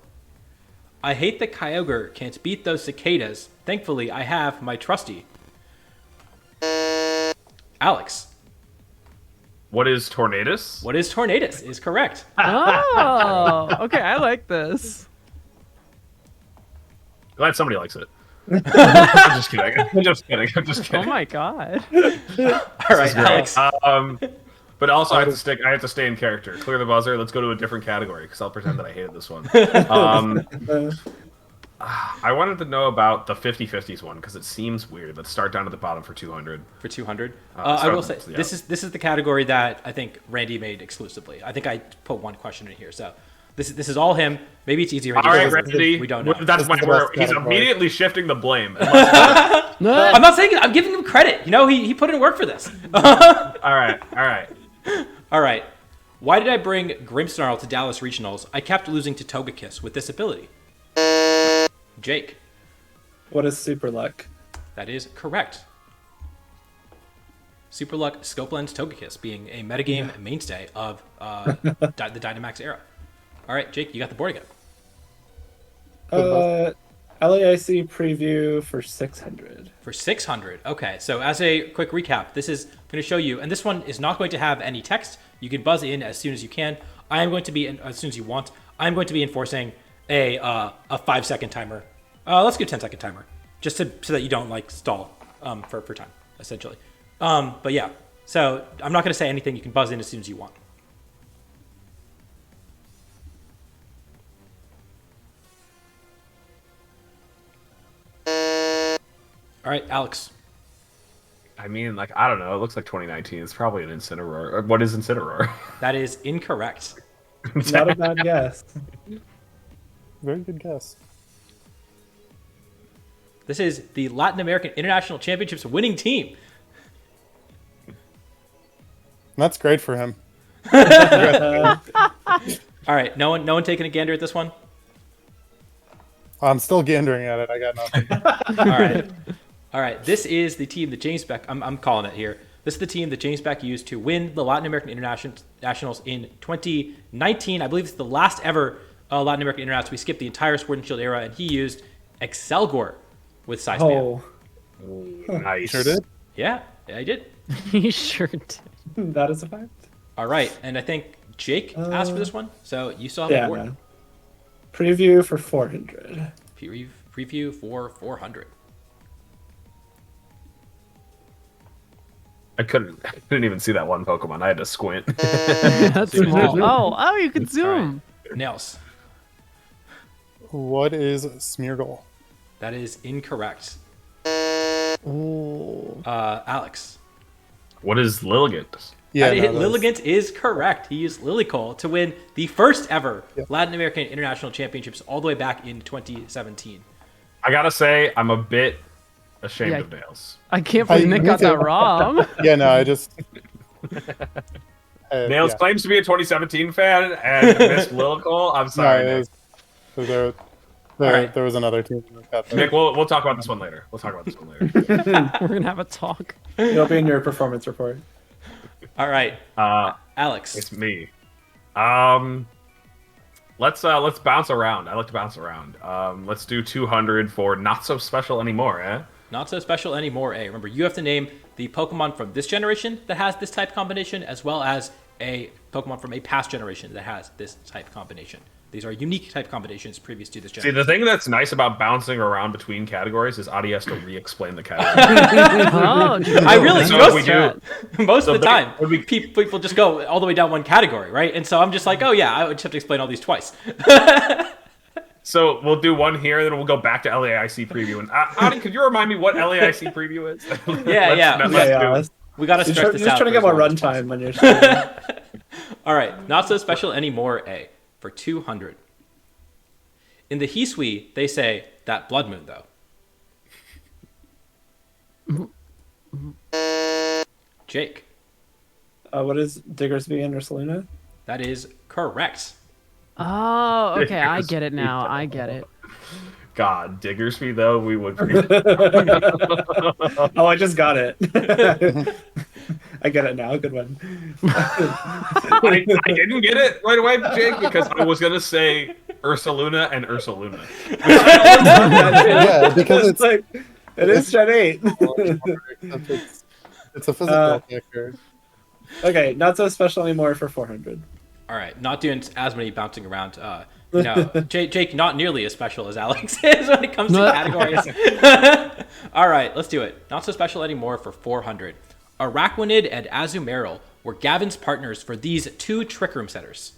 I hate the Kyogre, can't beat those cicadas. Thankfully, I have my trusty. Alex, What is Tornadus? what is Tornadus is correct. Oh, okay. I like this. Glad somebody likes it. I'm just kidding. I'm just kidding. Oh my god. All right, Alex. But also, I have to stay in character. Clear the buzzer. Let's go to a different category because I'll pretend that I hated this one. I wanted to know about the 50-50s one because it seems weird. Let's start down at the bottom for 200. For 200. let's I start will with say this, yeah. this is the category that I think Randy made exclusively. I think I put one question in here, so this is all him. Maybe it's easier. All right, Randy. Randy. We don't know. That's This is the best he's category. immediately shifting the blame. I'm not saying it. I'm giving him credit. You know, he put in work for this. All right. All right. Why did I bring Grimmsnarl to Dallas Regionals? I kept losing to Togekiss with this ability. Jake, What is super luck? that is correct. Super Luck Scopeland's Togekiss being a metagame mainstay of the Dynamax era. All right, Jake, you got the board again. LAIC preview for 600. For 600. Okay, so as a quick recap, this is going to show you, and this one is not going to have any text. You can buzz in as soon as you can. I am going to be, as soon as you want, I'm going to be enforcing a 5-second timer. Let's do a 10-second timer, just so that you don't like stall for time, essentially. But yeah, so I'm not going to say anything. You can buzz in as soon as you want. All right, Alex. I mean, like, I don't know. It looks like 2019. It's probably an Incineroar. What is Incineroar? That is incorrect. Not a bad guess. Very good guess. This is the Latin American International Championships winning team. That's great for him. All right, no one taking a gander at this one. I'm still gandering at it. I got nothing. All right. This is the team that James Beck. I'm calling it here. This is the team that James Beck used to win the Latin American Internationals in 2019. I believe it's the last ever Latin American Internationals. We skipped the entire Sword and Shield era, and he used Excelgor with Size Man. Nice. Sure did. Yeah, I did. He sure did. That is a fact. All right, and I think Jake asked for this one, so you still have the board. Preview for 400. Preview for 400. I couldn't even see that one Pokemon. I had to squint. That's small. Oh, you can zoom. Nails. What is Smeargle? That is incorrect. Oh. Alex. What is Lilligant? Yeah, Lilligant is correct. He used Lilycole to win the first ever Latin American International Championships all the way back in 2017. I gotta say, I'm a bit ashamed Yeah. of Nails. I can't believe Nick got that wrong. Yeah, no, I just Nails claims to be a 2017 fan and missed Lilical. I'm sorry, No, Nick. There was another team that got there. Nick, we'll talk about this one later. We're gonna have a talk. It'll be in your performance report. All right, Alex. It's me. Let's bounce around. I like to bounce around. Let's do 200 for not so special anymore, eh? Not so special anymore, A. Remember, you have to name the Pokemon from this generation that has this type combination, as well as a Pokemon from a past generation that has this type combination. These are unique type combinations previous to this See, generation. the thing that's nice about bouncing around between categories is Adi has to re-explain the category. I really So most, we do- most of the so time. when we- People just go all the way down one category, right? And so I'm just like, oh yeah, I would just have to explain all these twice. So we'll do one here, then we'll go back to LAIC preview. And Adi, could you remind me what LAIC preview is? Let's do it. We got to stretch this Just out. trying to get for more as long as runtime when you're streaming. All right, not so special anymore, A, for 200. In the Hisui, they say that blood moon, though. Jake. What is Diggersby and Ursaluna? That is correct. Oh, okay, I get it now. I get it. God, Diggersby, though, we would. Oh, I just got it. I get it now. Good one. I didn't get it right away, Jake, because I was going to say Ursaluna and Ursaluna. Yeah, because it's like it is Gen 8. it's a physical character. Okay, not so special anymore for 400. All right, not doing as many bouncing around. Jake, not nearly as special as Alex is when it comes to categories. All right, let's do it. Not so special anymore for 400. Araquanid and Azumarill were Gavin's partners for these two Trick Room setters.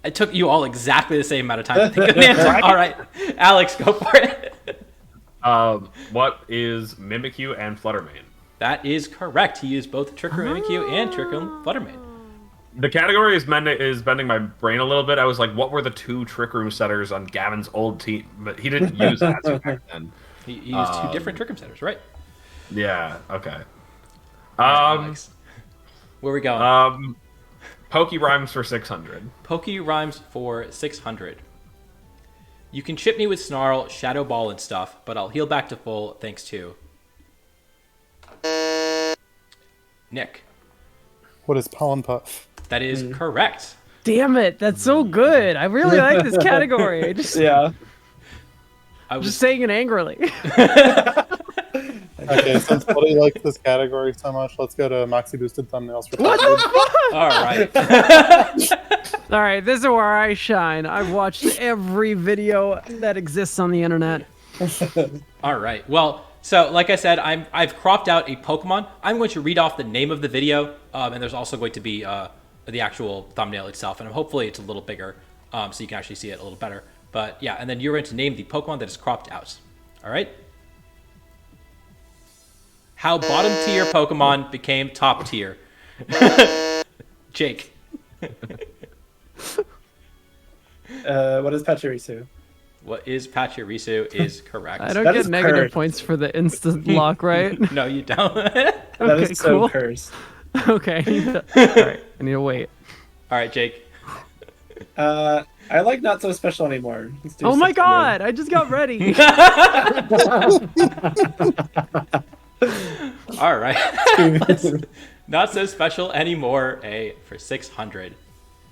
It took you all exactly the same amount of time to think of an answer. All right, Alex, go for it. What is Mimikyu and Fluttermane? That is correct. He used both Trick Room Mimikyu and Trick Room Fluttermane. The category is bending my brain a little bit. I was like, what were the two Trick Room setters on Gavin's old team? But he didn't use that back then. He used two different Trick Room setters, right? Yeah, okay. Alex. Where are we going? Poke Rhymes for 600. Poke Rhymes for 600. You can chip me with Snarl, Shadow Ball, and stuff, but I'll heal back to full thanks to Nick. What is Pollen Puff? That is correct. Damn it, that's so good. I really like this category. Yeah. I was Just saying it angrily. Okay, since Buddy likes this category so much, let's go to Moxie Boosted Thumbnails for all right. All right, this is where I shine. I've watched every video that exists on the internet. All right. Well, so like I said, I've cropped out a Pokemon. I'm going to read off the name of the video, and there's also going to be the actual thumbnail itself, and hopefully it's a little bigger, so you can actually see it a little better. But yeah, and then you're going to name the Pokemon that is cropped out. All right. How bottom tier Pokemon became top tier. Jake. What is Pachirisu? What is Pachirisu is correct. I don't That get is negative cursed. points for the instant lock, right? No, you don't. That Okay, is so cool. cursed. Okay. All right, I need to wait. All right, Jake. I like not so special anymore. Let's do Oh my 600. god, I just got ready. All right. Not so special anymore. For 600.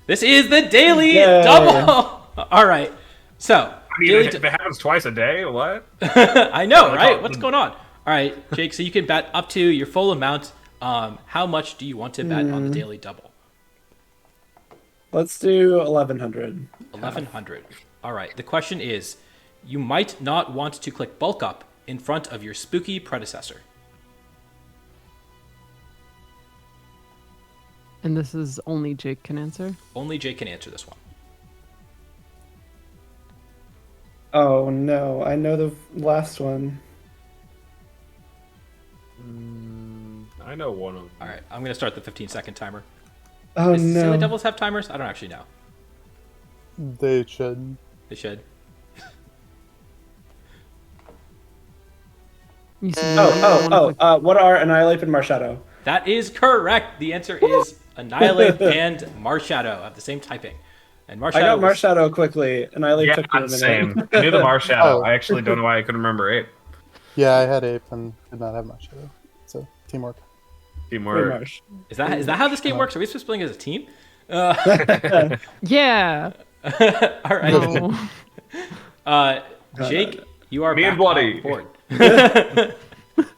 This is the daily Yay. double. All right. So, I mean, daily if it happens twice a day, what? I know, right? What's going on? All right, Jake. So you can bet up to your full amount. How much do you want to bet on the daily double? Let's do 1100. 1100. All right. The question is, you might not want to click bulk up in front of your spooky predecessor. And this is only Jake can answer. Only Jake can answer this one. Oh no, I know the last one. I know one of them. All right. I'm going to start the 15-second timer. Oh Does Silly no. Devils have timers? I don't actually know. They should. They should. You said no, you don't wanna click- What are Annihilate and Marshadow? That is correct. The answer is Annihilate and Marshadow have the same typing. And Marshadow I got Marshadow quickly. Annihilate Yeah, took me a minute. same. I knew the Marshadow. Oh. I actually don't know why I couldn't remember Ape. Yeah, I had Ape and did not have much shadow. So teamwork. Free Teamwork. Marsh. Is that how this game works? Are we supposed to be playing as a team? Yeah. All right. No. Jake, you are Me back and Bloody. on board.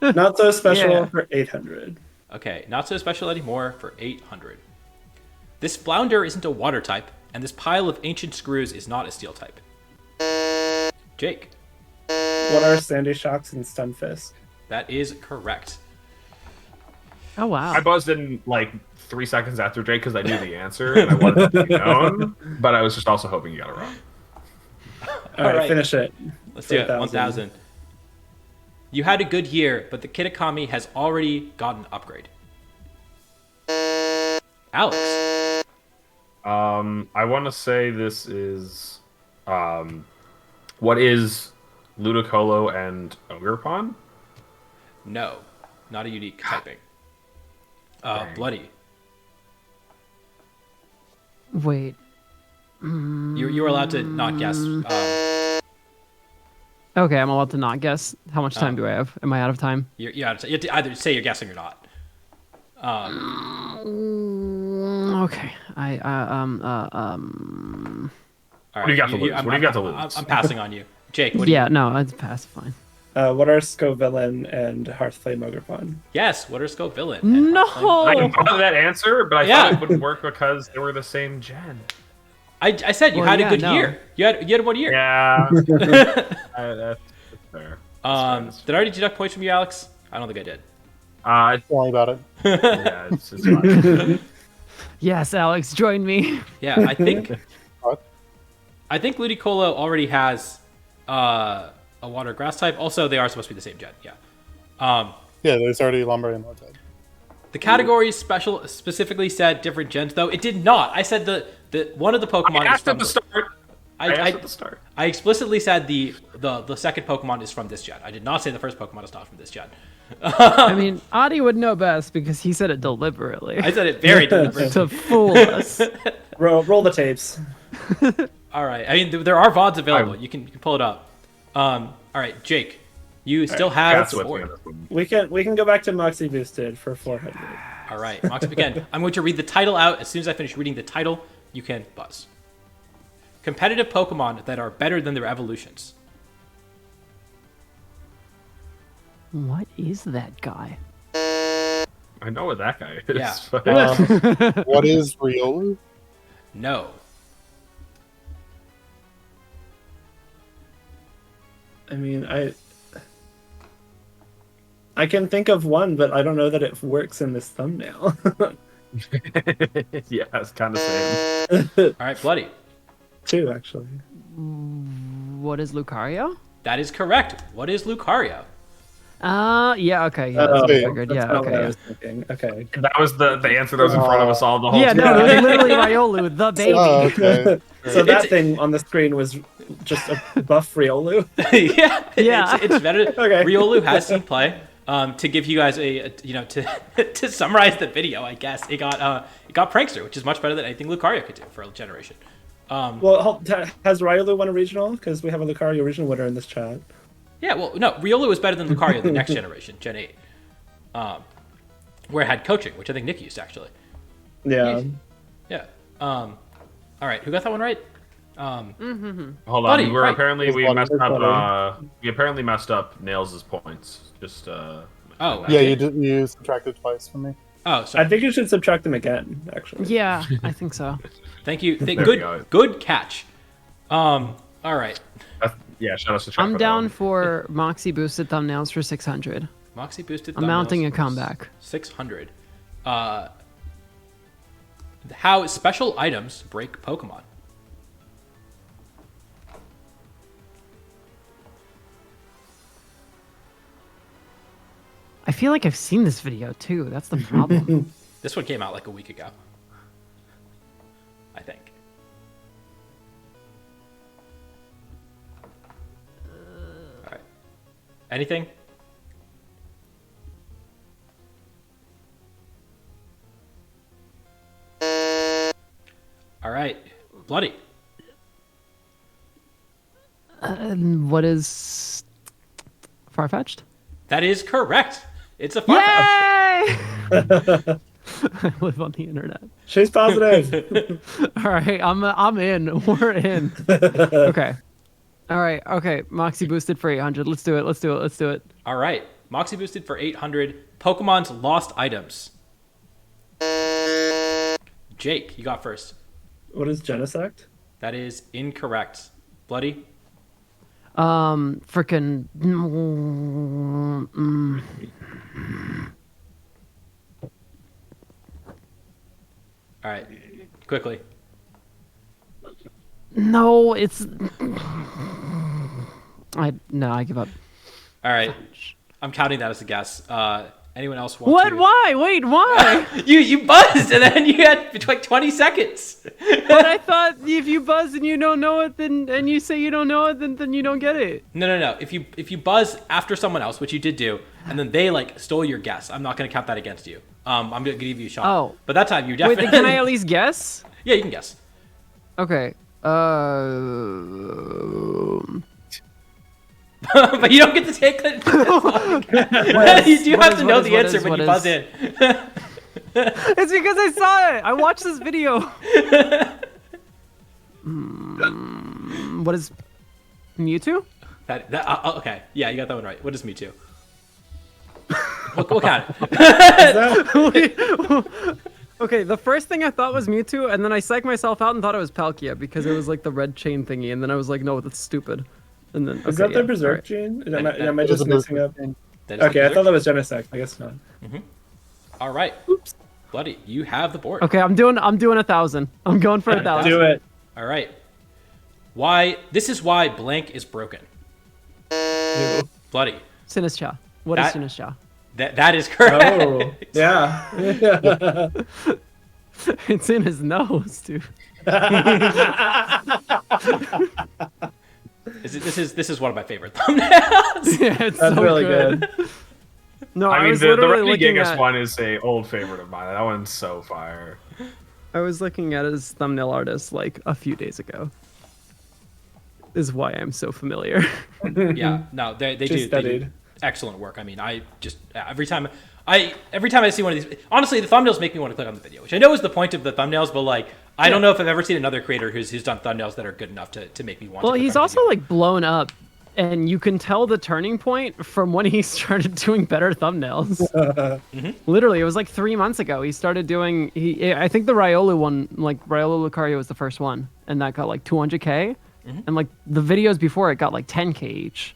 Not so special Yeah. for 800. Okay, not so special anymore for 800. This flounder isn't a water type, and this pile of ancient screws is not a steel type. Jake, What are Sandy Shocks and Stunfisk? that is correct. Oh wow. I buzzed in like 3 seconds after Jake because I knew the answer and I wanted it to be known, but I was just also hoping you got it wrong. All right, right. finish it. Let's do it. 1,000. You had a good year, but the Kitakami has already gotten an upgrade. Alex, I want to say this is, what is Ludicolo and Ogre no, not a unique typing. Dang. Bloody, Wait. you were allowed to not guess. Okay, I'm allowed to not guess. How much time do I have? Am I out of time? You have to either say you're guessing or not. Okay. All What do you got to lose? What do you got to lose? I'm passing on you. Jake, what do Yeah, no, it's past. Fine. What are Scovillain and Hearthflame Ogrepon? Yes, what are scope villain? No! I thought of that answer, but I Yeah. thought it wouldn't work because they were the same gen. I said you Well, had yeah, a good no. year. You had 1 year. Yeah, that's fair. Did I already deduct points from you, Alex? I don't think I did. It's, Don't worry about it. yeah, it's fine. Yes, Alex, join me. Yeah, I think What? Ludicolo already has a water grass type. Also, they are supposed to be the same gen. Yeah. Yeah, there's already Lumber and Lord type. The category specifically said different gens, though it did not. I said the one of the Pokemon I is asked from at the start. I asked at the start. I explicitly said the second Pokemon is from this gen. I did not say the first Pokemon is not from this gen. I mean, Adi would know best because he said it deliberately I said it very deliberately. to fool us. Roll the tapes. All right. I mean, there are VODs available. You can pull it up. All right, Jake, you still have That's what's four. on this one. We can go back to Moxie Boosted for 400. All right, Moxie, again, I'm going to read the title out. As soon as I finish reading the title, you can buzz. Competitive Pokemon that are better than their evolutions. What is that guy? I know what that guy is. Yeah. but- What is Riolu? No. I mean, I can think of one, but I don't know that it works in this thumbnail. yeah, it's kind of same. All right, Bloody. 2, actually. What is Lucario? That is correct. What is Lucario? Yeah, okay. Yeah, that's what I figured. That's Yeah, not what I okay. was thinking. Okay. That was the answer that was in front of us all the whole Yeah, time. no, it was literally Riolu, the baby. Oh, okay. So that It's- thing on the screen was just a buff Riolu. Yeah. Yeah. It's better. Okay. Riolu has seen play. To give you guys to summarize the video, I guess it got Prankster, which is much better than anything Lucario could do for a generation. Well, has Riolu won a regional? Because we have a Lucario regional winner in this chat. Yeah, well, no, Riolu is better than Lucario the next generation, Gen 8. Where it had coaching, which I think Nick used, actually. Yeah. Yeah. All right, who got that one right? Hold on, Buddy, right. we messed Buddy. up. We apparently messed up Nails' points. Just Oh, Yeah, okay. you subtracted twice from me. Oh, sorry. I think you should subtract them again, actually. Yeah, I think so. Thank you. There we go. Good catch. All right. yeah, shout out to I'm down for Moxie boosted thumbnails for 600. Moxie boosted. I'm mounting a thumbnails for comeback. 600. How special items break Pokemon. I feel like I've seen this video too. That's the problem. This one came out like a week ago. I think. All right. Anything? Bloody. What is far-fetched? That is correct. It's a Yay! far. I live on the internet. Chase positive. All right, I'm in. We're in. Okay. All right. Okay. Moxie boosted for 800. Let's do it. All right. Moxie boosted for 800. Pokemon's lost items. Jake, you got first. What is Genesect? That is incorrect. Bloody. Freaking. All right. Quickly. No, it's. I give up. All right. I'm counting that as a guess. Anyone else want What? to? Why? Wait, why? You buzzed and then you had like 20 seconds. But I thought if you buzz and you don't know it, then and you say you don't know it, then you don't get it. No. If you buzz after someone else, which you did do, and then they like stole your guess, I'm not gonna count that against you. I'm gonna give you a shot. Oh. But that time you Wait, definitely. then can I at least guess? Yeah, you can guess. Okay. But you don't get to take it. You do have to know the answer when you buzz in. It's because I saw it. I watched this video. What is Mewtwo? Okay. Yeah, you got that one right. What is Mewtwo? We'll count it. Okay, the first thing I thought was Mewtwo, and then I psyched myself out and thought it was Palkia because it was like the red chain thingy, and then I was like, no, that's stupid. And then Is that the yeah, Berserk alright. gene? Am I It is just a mixing Berserk up? gene. That is the Okay, I Berserk. thought that was Genesect. I guess not. All right. Oops. Bloody, you have the board. Okay, I'm doing 1,000. I'm going for 1,000. Do it. All right. This is why blank is broken. Bloody. Sinistcha. What is That- Sinistcha? That is correct. Oh, yeah. It's in his nose, dude. This is one of my favorite thumbnails. Yeah, it's That's so really good. good. No, I mean, was the literally Randy looking Genghis at. one is a old favorite of mine. That one's so fire. I was looking at his thumbnail artist like a few days ago. Is why I'm so familiar. Yeah, no, they Just do studied. excellent work. I mean, I just every time I see one of these, honestly, the thumbnails make me want to click on the video, which I know is the point of the thumbnails, but like I don't know if I've ever seen another creator who's done thumbnails that are good enough to make me want. Well, to click he's on a also video. like blown up, and you can tell the turning point from when he started doing better thumbnails. Literally, it was like 3 months ago. He started doing. I think the Riolu one, like Riolu Lucario, was the first one, and that got like 200K, and like the videos before it got like 10K each.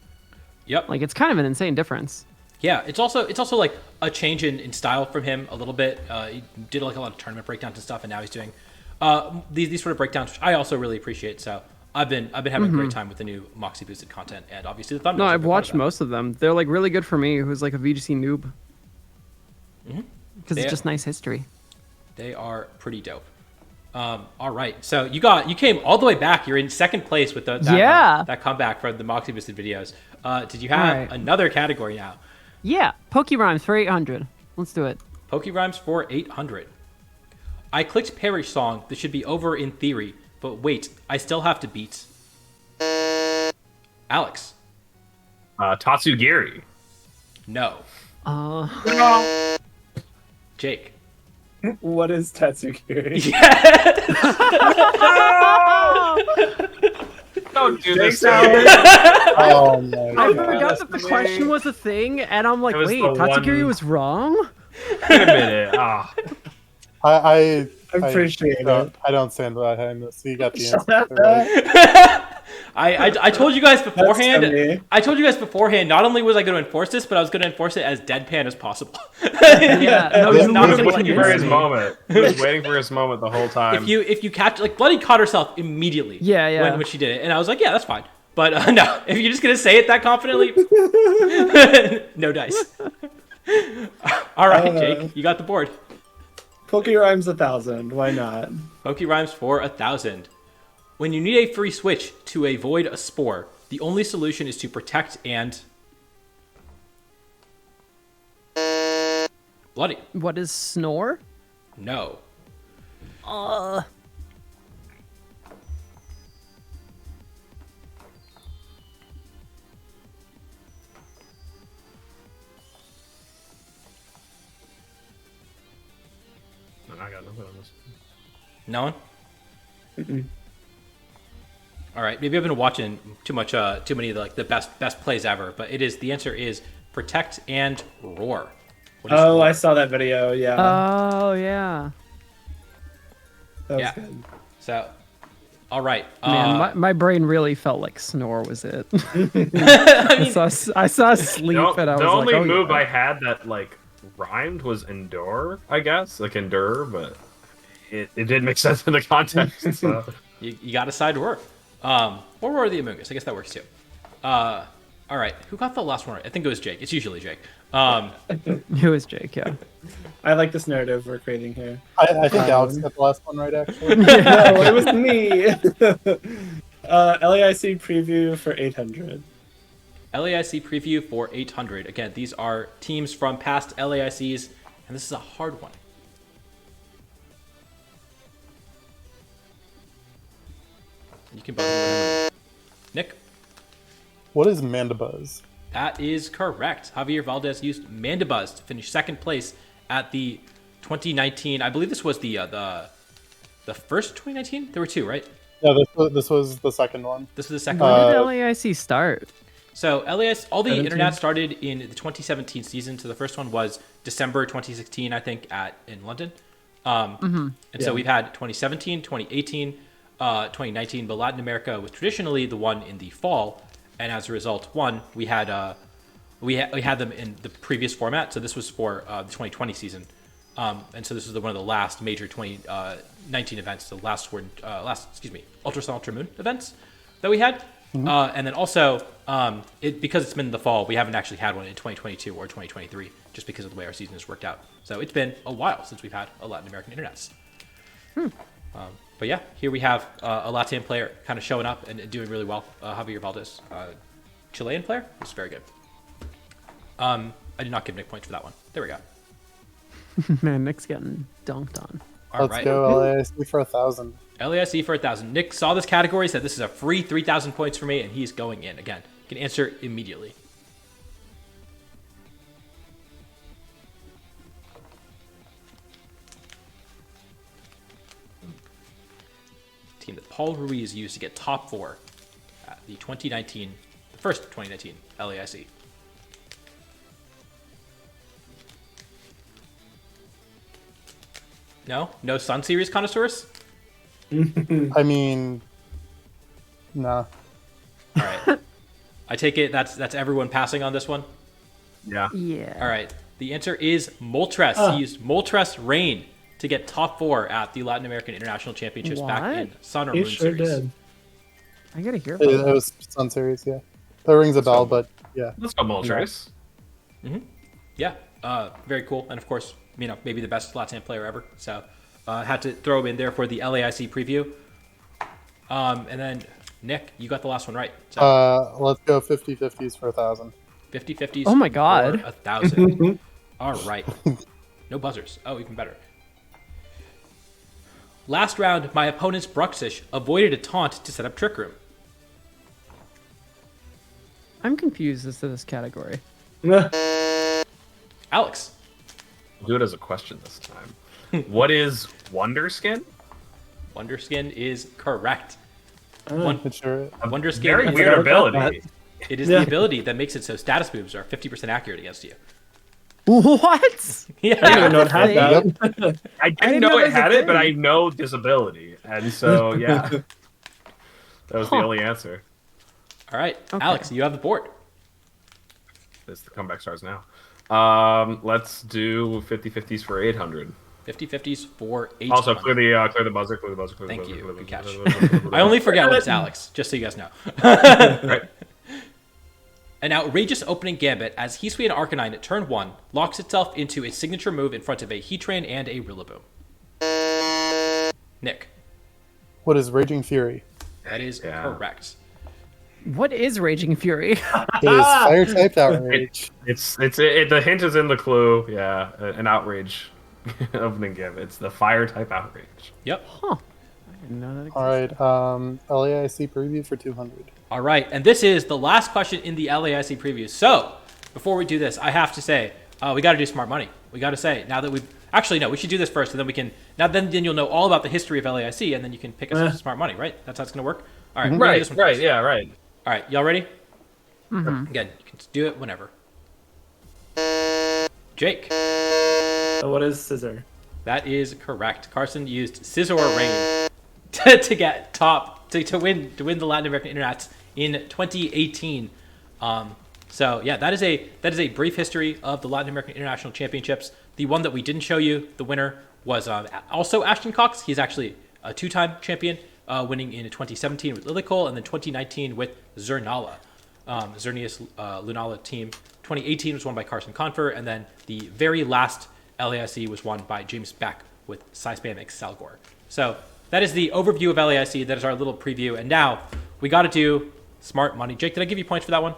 Yep. Like it's kind of an insane difference. Yeah, it's also like a change in style from him a little bit. He did like a lot of tournament breakdowns and stuff, and now he's doing these sort of breakdowns, which I also really appreciate. So I've been having a great time with the new Moxie boosted content, and obviously the thumbnails. No, are a I've big part of watched that. most of them. They're like really good for me, who's like a VGC noob. Because They- it's just nice history. They are pretty dope. All right, so you came all the way back. You're in second place with that comeback from the Moxie boosted videos. Did you have Alright. another category now? Yeah, Poke Rhymes for 800. Let's do it. Poke Rhymes for 800. I clicked Parrish song. This should be over in theory, but wait, I still have to beat. Alex, Tatsugiri. no. Jake. What is Tatsugiri? Don't do Jake's this. out. Oh my I god. forgot that the question was a thing, and I'm like, It was wait, the Tatsugiri one- was wrong? Wait a minute. Ah, I Appreciate it. I don't stand behind this. You got the answer. Right. I told you guys beforehand. funny. I told you guys beforehand. Not only was I going to enforce this, but I was going to enforce it as deadpan as possible. Yeah, no, He's you not he was gonna waiting convince for his me. moment. He was waiting for his moment the whole time. If you catch like Bloody caught herself immediately. Yeah. When she did it, and I was like, yeah, that's fine. But no, if you're just gonna say it that confidently, no dice. All right, Jake, you got the board. Poke Rhymes 1,000. Why not? Poke Rhymes for 1,000. When you need a free switch to avoid a spore, the only solution is to protect and Bloody. What is Snore? No. got nothing on this. No one? All right, maybe I've been watching too many of the best plays ever, but the answer is protect and roar. What is Oh, roar? I saw that video. Yeah, Oh yeah. that was yeah. good. So, all right. Man, my brain really felt like snore was it. I mean, I saw sleep and I was The like, only oh, move yeah. I had that like rhymed was endure, I guess, like endure, but it didn't make sense in the context. So. you got to side roar. Or roar the Amogus. I guess that works too. All right. Who got the last one right? I think it was Jake. It's usually Jake. It was Jake, yeah. I like this narrative we're creating here. I think Alex got the last one right, actually. No, it was me. LAIC preview for 800. LAIC preview for 800. Again, these are teams from past LAICs, and this is a hard one. You can buzz in whatever. Nick? What is Mandibuzz? That is correct. Javier Valdez used Mandibuzz to finish second place at the 2019. I believe this was the first 2019. There were two, right? Yeah, this was the second one. This was the second When one. did LAIC start? So LAS, all the 17? internet started in the 2017 season. So the first one was December 2016, I think, in London. And so we've had 2017, 2018, 2019, but Latin America was traditionally the one in the fall. And as a result, we had them in the previous format. So this was for the 2020 season, and so this was one of the last major 2019 events, the last Ultra Ultra Moon events that we had. And then also, because it's been in the fall, we haven't actually had one in 2022 or 2023, just because of the way our season has worked out. So it's been a while since we've had a Latin American internets. But yeah, here we have a Latin player kind of showing up and doing really well. Javier Valdez, Chilean player, is very good. I did not give Nick points for that one. There we go. Man, Nick's getting dunked on. All Let's right. go LAIC for 1,000. LASC for 1,000. Nick saw this category, said this is a free 3,000 points for me, and he's going in again. Can answer immediately. Team that Paul Ruiz used to get top 4 at the first 2019 LAIC. No Sun Series connoisseurs? I mean, nah. All right. I take it that's everyone passing on this one. Yeah. Yeah. All right. The answer is Moltres. He used Moltres Rain to get top 4 at the Latin American International Championships back What? in Sun or He Moon sure Series. did. I gotta hear It, about it that. was Sun Series, yeah. That rings a bell, but yeah. Let's go Moltres. Yeah. Very cool. And of course, maybe the best Latin player ever. So had to throw him in there for the LAIC preview. And then Nick, you got the last one right. So Let's go 50-50s for 1,000. 50-50s. Oh my God. For 1,000. All right. No buzzers. Oh, even better. Last round, my opponent's Bruxish avoided a taunt to set up Trick Room. I'm confused as to this category. Alex. I'll do it as a question this time. What is Wonderskin? Wonderskin is correct. It sure is. Wonderskin. Very is- weird ability. that. It is Yeah. the ability that makes it so status moves are 50% accurate against you. What? Yeah. I didn't even know it had that. I didn't know it had it, but I know this ability. And so, yeah. That was the only answer. All right, Okay. Alex, you have the board. It's the comeback stars now. Let's do 50-50s for 800. 50-50s for 800. Also, clear the buzzer. Thank you. Clear the Good catch. buzzer. I only forget when it's Alex, just so you guys know. Right. An outrageous opening gambit as Heatwave and Arcanine at turn 1 locks itself into a signature move in front of a Heatran and a Rillaboom. Nick, What is Raging Fury? that is Yeah. correct. What is Raging Fury? It is Fire typed Outrage. The hint is in the clue. Yeah, an outrage opening gambit. It's the fire type outrage. Yep. Huh. I didn't know that existed. All right, LAIC preview for 200. All right, and this is the last question in the LAIC preview. So, before we do this, I have to say, we got to do smart money. We got to say, now that we've Actually, no, we should do this first, and then we can. Then you'll know all about the history of LAIC, and then you can pick us smart money, right? That's how it's going to work. All right, we're gonna do this one first. Yeah, right. All right, y'all ready? Again, you can do it whenever. Jake. What is scissor? That is correct. Carson used Scissor Rain to get to win the Latin American Internats in 2018. So yeah, that is a brief history of the Latin American International Championships. The one that we didn't show you, the winner was also Ashton Cox. He's actually a 2-time champion, winning in 2017 with Lilikol and then 2019 with Zernala. Zernius Lunala team. 2018 was won by Carson Confer, and then the very last LAIC was won by James Beck with Cyspam Excelgor. So that is the overview of LAIC. That is our little preview. And now we got to do smart money. Jake, did I give you points for that one?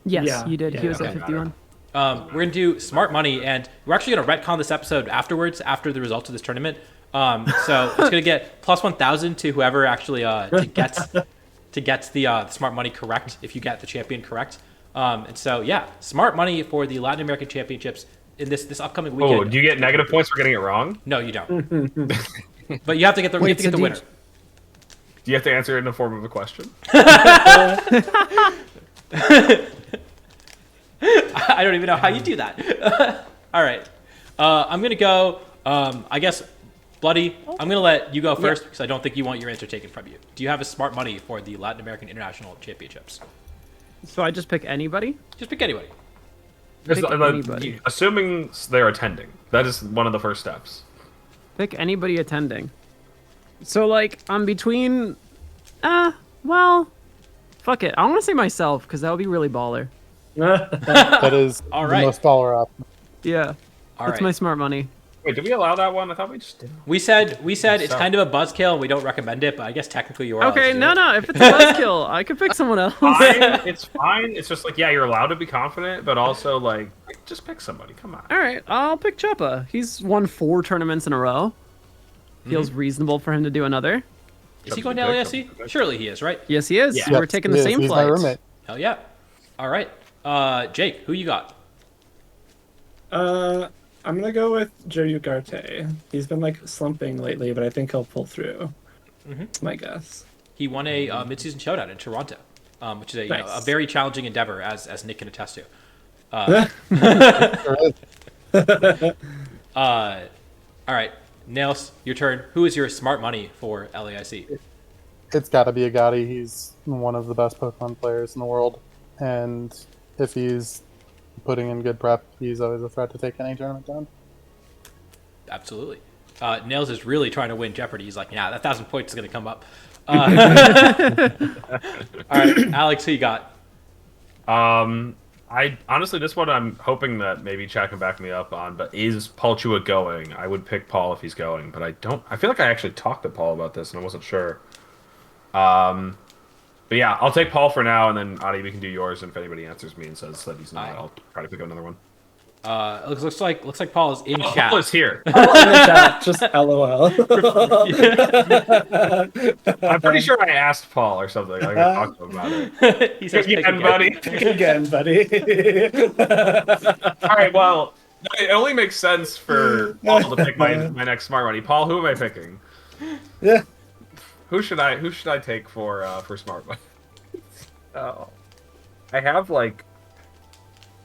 Yes, Yeah. you did. Yeah, He was okay. at 51. We're going to do smart money, and we're actually going to retcon this episode afterwards, after the results of this tournament. So it's going to get plus 1,000 to whoever actually gets the smart money correct, if you get the champion correct. And so, yeah, smart money for the Latin American Championships in this upcoming weekend. Oh, do you get negative points for getting it wrong? No, you don't. But you have to get the winner. Do you have to answer it in the form of a question? I don't even know how you do that. All right. I'm going to go, I guess, Bloody, I'm going to let you go first because I don't think you want your answer taken from you. Do you have a smart money for the Latin American International Championships? So I just pick anybody? Just pick anybody. Just, Pick anybody. assuming they're attending. That is one of the first steps. Pick anybody attending. So, like, I'm between... well... Fuck it. I want to say myself, because that would be really baller. That is All the right. most baller option. Yeah. All That's right. my smart money. Wait, did we allow that one? I thought we just did. We said it's So- kind of a buzzkill and we don't recommend it, but I guess technically you are. Okay, allowed to do no. it. If it's a buzzkill, I could pick someone else. Fine, it's fine. It's just like, yeah, you're allowed to be confident, but also, like, just pick somebody. Come on. All right, I'll pick Choppa. He's won 4 tournaments in a row. Feels reasonable for him to do another. Is he going to LASC? Surely he is, right? Yes, he is. Yeah. We're taking the Yes, same he's my flight. roommate. Hell yeah. All right. Jake, who you got? I'm gonna go with Joe Ugarte. He's been like slumping lately, but I think he'll pull through. That's my guess. He won a midseason showdown in Toronto, which is a, Nice. a very challenging endeavor, as Nick can attest to. Sure is. All right, Nails, your turn. Who is your smart money for LAIC? It's got to be a Gotti. He's one of the best Pokemon players in the world, and if he's putting in good prep, he's always a threat to take any tournament down. Absolutely. Nails is really trying to win Jeopardy. He's like, yeah, that 1,000 points is going to come up. All right, Alex, who you got? I honestly, this one I'm hoping that maybe Chad can back me up on, but is Paul Chua going? I would pick Paul if he's going, but I feel like I actually talked to Paul about this and I wasn't sure. But yeah, I'll take Paul for now, and then Adi, we can do yours. And if anybody answers me and says that he's not, I'll try to pick up another one. Looks like Paul is in chat. Paul is here. In the chat, just LOL. I'm pretty sure I asked Paul or something. I talked to him about it. He says, pick Again, again. buddy. Again, buddy. All right, well, it only makes sense for Paul to pick my next smart money. Paul, who am I picking? Yeah. Who should I take for smart money? Oh, I have like,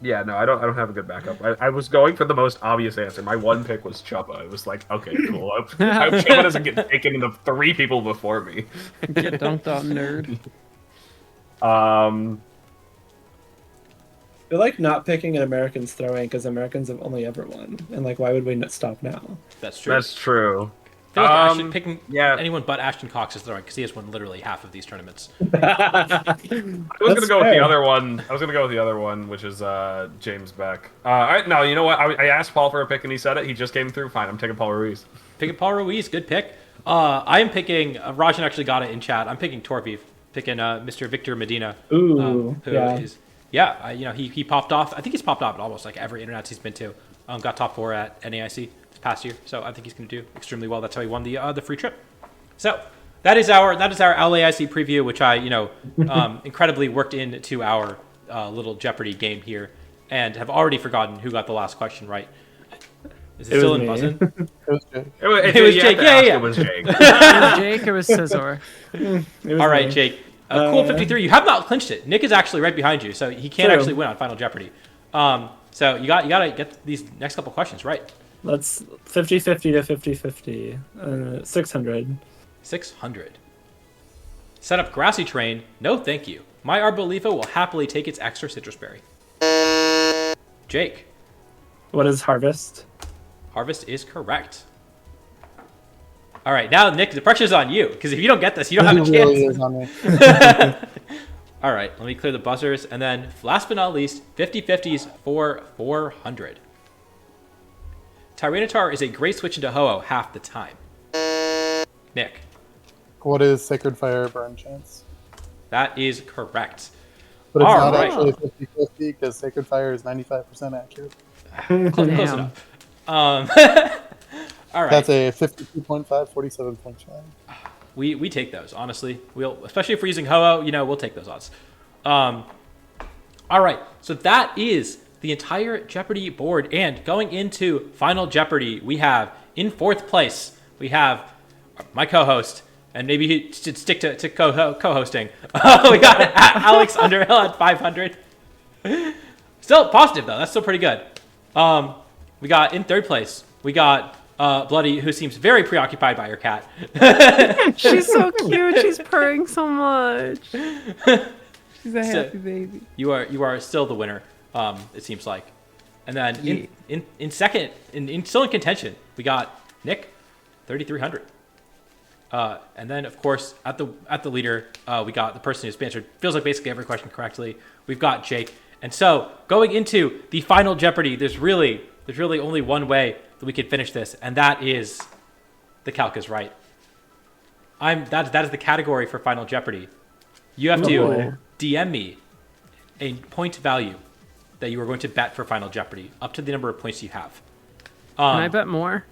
yeah, no, I don't have a good backup. I was going for the most obvious answer. My one pick was Chuppa. It was like, okay, cool. I hope Chuppa doesn't get taken into 3 people before me. Get dunked on, nerd. Um, I feel like not picking an American's throwing because Americans have only ever won, and like, why would we not stop now? That's true. that's true. I feel like Ashton, picking yeah. anyone but Ashton Cox is throwing because he has won literally half of these tournaments. I was gonna go with the other one. I was gonna go with the other one, which is James Beck. No, you know what? I asked Paul for a pick and he said it. He just came through. Fine, I'm taking Paul Ruiz. Picking Paul Ruiz, good pick. I am picking. Rajan actually got it in chat. I'm picking Torviv, picking Mr. Victor Medina. Ooh, who yeah. is he popped off. I think he's popped off at almost like every internet he's been to. Got top 4 at NAIC this past year, so I think he's going to do extremely well. That's how he won the free trip. So that is our LAIC preview, which I incredibly worked into our little Jeopardy game here, and have already forgotten who got the last question right. Is It it still was in me. buzzing? It was Jake. It was Jake, yeah. It was Jake. It was Jake or was Scizor? It was All right, me. Jake. Cool 53. You have not clinched it. Nick is actually right behind you, so he can't True. actually win on Final Jeopardy. So you got to get these next couple questions right. Let's 50-50 to 50-50. 600. 600. Set up grassy terrain. No, thank you. My Arbolifa will happily take its extra citrus berry. Jake. What is harvest? Harvest is correct. All right, now Nick, the pressure's on you because if you don't get this, you don't have a It really chance. is on me. All right, let me clear the buzzers, and then last but not least, 50-50s for 400. Tyranitar is a great switch into Ho-Oh half the time. Nick, What is Sacred Fire burn chance? that is correct. But it's All not right. actually 50-50 because Sacred Fire is 95% accurate. Close Damn. enough. All right. That's a 52.5, 47.5. We take those, honestly. We'll, especially if we're using Ho-Oh, we'll take those odds. All right, so that is the entire Jeopardy board. And going into Final Jeopardy, we have in fourth place, we have my co-host, and maybe he should stick to co-hosting. We got Alex Underhill at 500. Still positive, though. That's still pretty good. We got in third place, we got Bloody, who seems very preoccupied by her cat. She's so cute. She's purring so much. She's a So- happy baby. You are still the winner, it seems like. And then in second, still in contention, we got Nick, 3,300. And then of course at the leader, we got the person who's answered feels like basically every question correctly. We've got Jake. And so going into the Final Jeopardy, there's really only one way that we could finish this, and that is the calc is right. That is the category for Final Jeopardy. You have to boy. DM me a point value that you are going to bet for Final Jeopardy, up to the number of points you have. Can I bet more?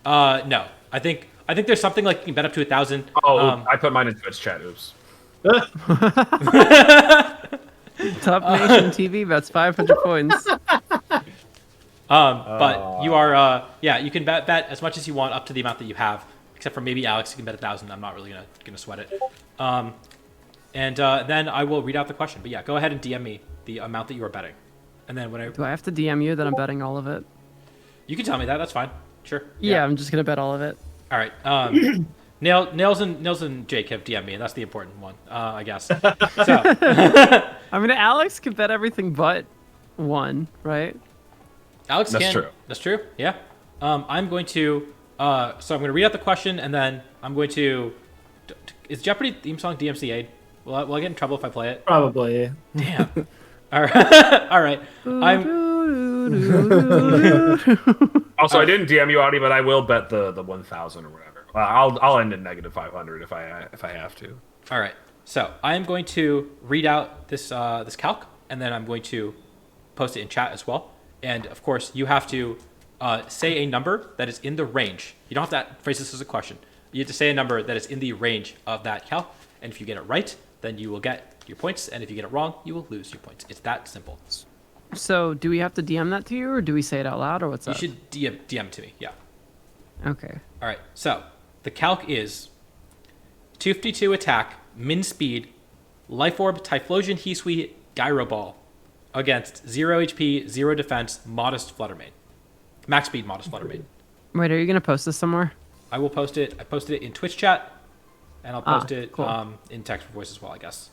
No, I think there's something like you can bet up to 1,000. Oh, I put mine in Twitch chat. Oops. Top Nation TV bets 500 points. But you are, you can bet as much as you want up to the amount that you have, except for maybe Alex, you can bet 1,000. I'm not really gonna sweat it. And then I will read out the question. But yeah, go ahead and DM me the amount that you are betting, and then when Do I have to DM you that I'm betting all of it? you can tell me that. That's fine. Sure. Yeah, I'm just gonna bet all of it. All right. Nails and Jake have DM'd me, and that's the important one, I guess. So I mean, Alex could bet everything but one, right? Alex That's can. true. That's true. Yeah. I'm going to. So I'm going to read out the question, and then I'm going to. Is Jeopardy theme song DMCA'd? Will I get in trouble if I play it? Probably. Damn. All right. All right. Also, I didn't DM you, Audie, but I will bet the 1,000 or whatever. I'll end in negative 500 if I have to. All right. So I am going to read out this this calc, and then I'm going to post it in chat as well. And of course, you have to say a number that is in the range. You don't have to phrase this as a question. You have to say a number that is in the range of that calc. And if you get it right, then you will get your points. And if you get it wrong, you will lose your points. It's that simple. So, do we have to DM that to you, or do we say it out loud, or what's You up? should DM to me. Yeah. Okay. All right. So the calc is 252 attack, min speed, life orb, Typhlosion, Hisui, Gyro Ball against 0 HP, 0 defense, modest Fluttermane. Max speed, modest Fluttermane. Wait, are you gonna post this somewhere? I will post it. I posted it in Twitch chat, and I'll post it cool. in text for voice as well, I guess.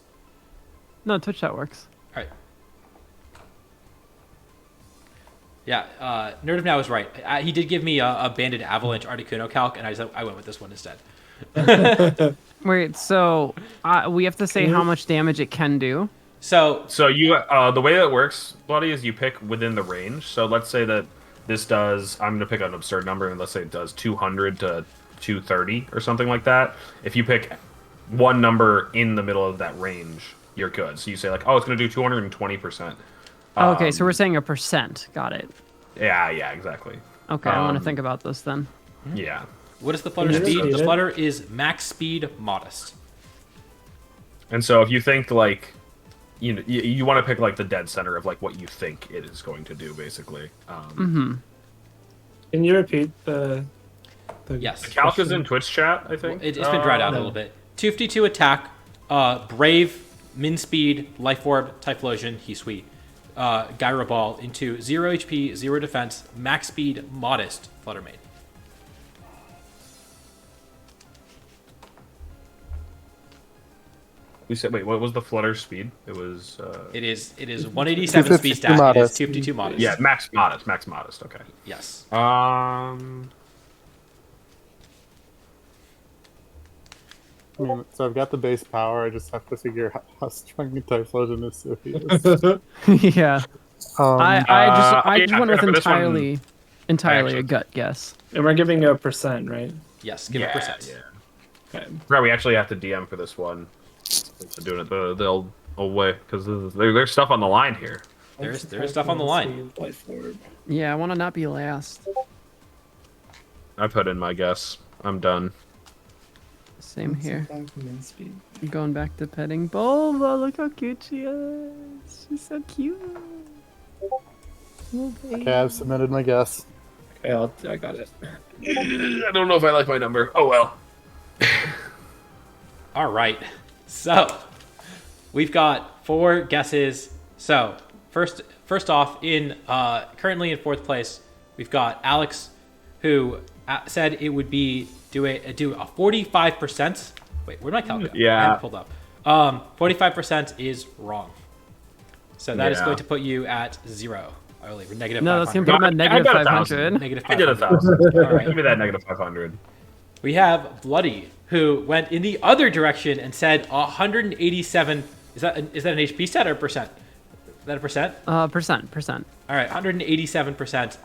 No, Twitch chat works. All right. Yeah, Nerd of Now is right. He did give me a Banded Avalanche Articuno calc, and I went with this one instead. Wait, so we have to say how much damage it can do. So you the way that it works, Bloody, is you pick within the range. So let's say that this does. I'm gonna pick an absurd number, and let's say it does 200 to 230 or something like that. If you pick one number in the middle of that range, you're good. So you say like, oh, it's gonna do 220%. Okay, so we're saying a percent. Got it. Yeah, exactly. Okay, I want to think about this then. Yeah. what is the Flutter Can you speed? repeat The it? Flutter is max speed, modest. And so if you think like, you want to pick like the dead center of like what you think it is going to do, basically. Can you repeat the Yes. Calc is in Twitch chat, I think. It's been dried out a little bit. 252 attack, Brave, Min Speed, Life Orb, Typhlosion, Hisui, Gyro Ball into 0 HP, 0 defense, max speed, modest, Flutter Mane. You said, wait, what was the Flutter speed? It was. It is 187 speed stat. It is modest. 252 modest. Yeah, max modest. Okay. Yes. I mean, so I've got the base power. I just have to figure out how strong the Typhlosion is. So he is. Yeah. Um, I just went with for this one, entirely actually- a gut guess. And we're giving you a percent, right? Yes. Give a percent. Yeah. Okay. Right, we actually have to DM for this one. So doing it the old way because there's stuff on the line here. There is stuff on the line. Life Orb. Yeah, I want to not be last. I put in my guess. I'm done. Same here. Min speed. I'm going back to petting Bulba. Look how cute she is. She's so cute. Little baby. okay, I've submitted my guess. Okay, I got it. I don't know if I like my number. Oh well. All right. So we've got 4 guesses. So first off, currently in 4th place, we've got Alex, who said it would be do a 45%. Wait, where'd my calculator? Yeah. I have it pulled up. 45% is wrong. So that is Yeah. going to put you at 0. I believe, or negative No, that's 500. gonna put him at I negative got 500. Negative I did 500. 1,000. All right. Give me that negative 500. We have Bloody, who went in the other direction and said 187. Is that an HP stat or a percent? Is that a percent? Percent. All right, 187%.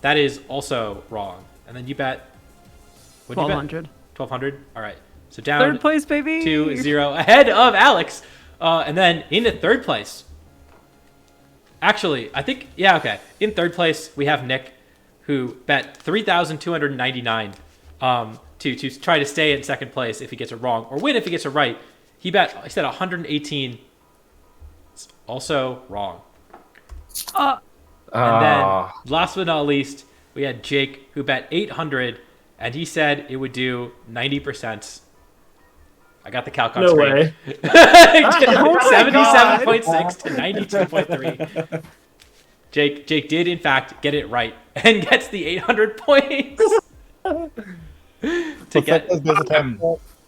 That is also wrong. And then you bet. What'd you bet? 1200. 1200. All right. So down 3rd place, baby. 2-0 ahead of Alex. And then into 3rd place. Actually, I think okay. In 3rd place we have Nick, who bet 3,299 to try to stay in 2nd place if he gets it wrong or win if he gets it right. He said 118. It's also wrong. And then last but not least, we had Jake, who bet 800, and he said it would do 90%. I got the calc on No screen. way. 77.6 to 92.3. Jake did in fact get it right and gets the 800 points.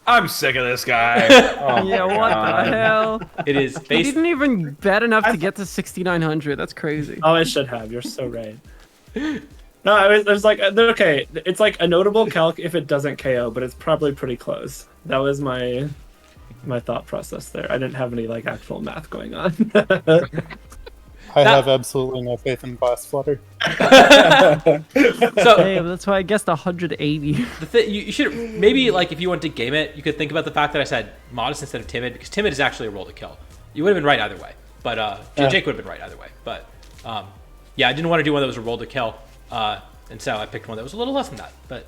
I'm sick of this guy. Oh Yeah, my what God. the hell? It is He based. didn't even bet enough to get to 6,900. That's crazy. Oh, I should have. You're so right. No, there's like okay. It's like a notable calc if it doesn't KO, but it's probably pretty close. That was my thought process there. I didn't have any like actual math going on. I have absolutely no faith in Boss Flutter. So Hey, that's why I guessed 180. you should maybe like if you want to game it, you could think about the fact that I said modest instead of timid because timid is actually a roll to kill. You would have been right either way, but Jake would have been right either way. But yeah, I didn't want to do one that was a roll to kill, and so I picked one that was a little less than that. But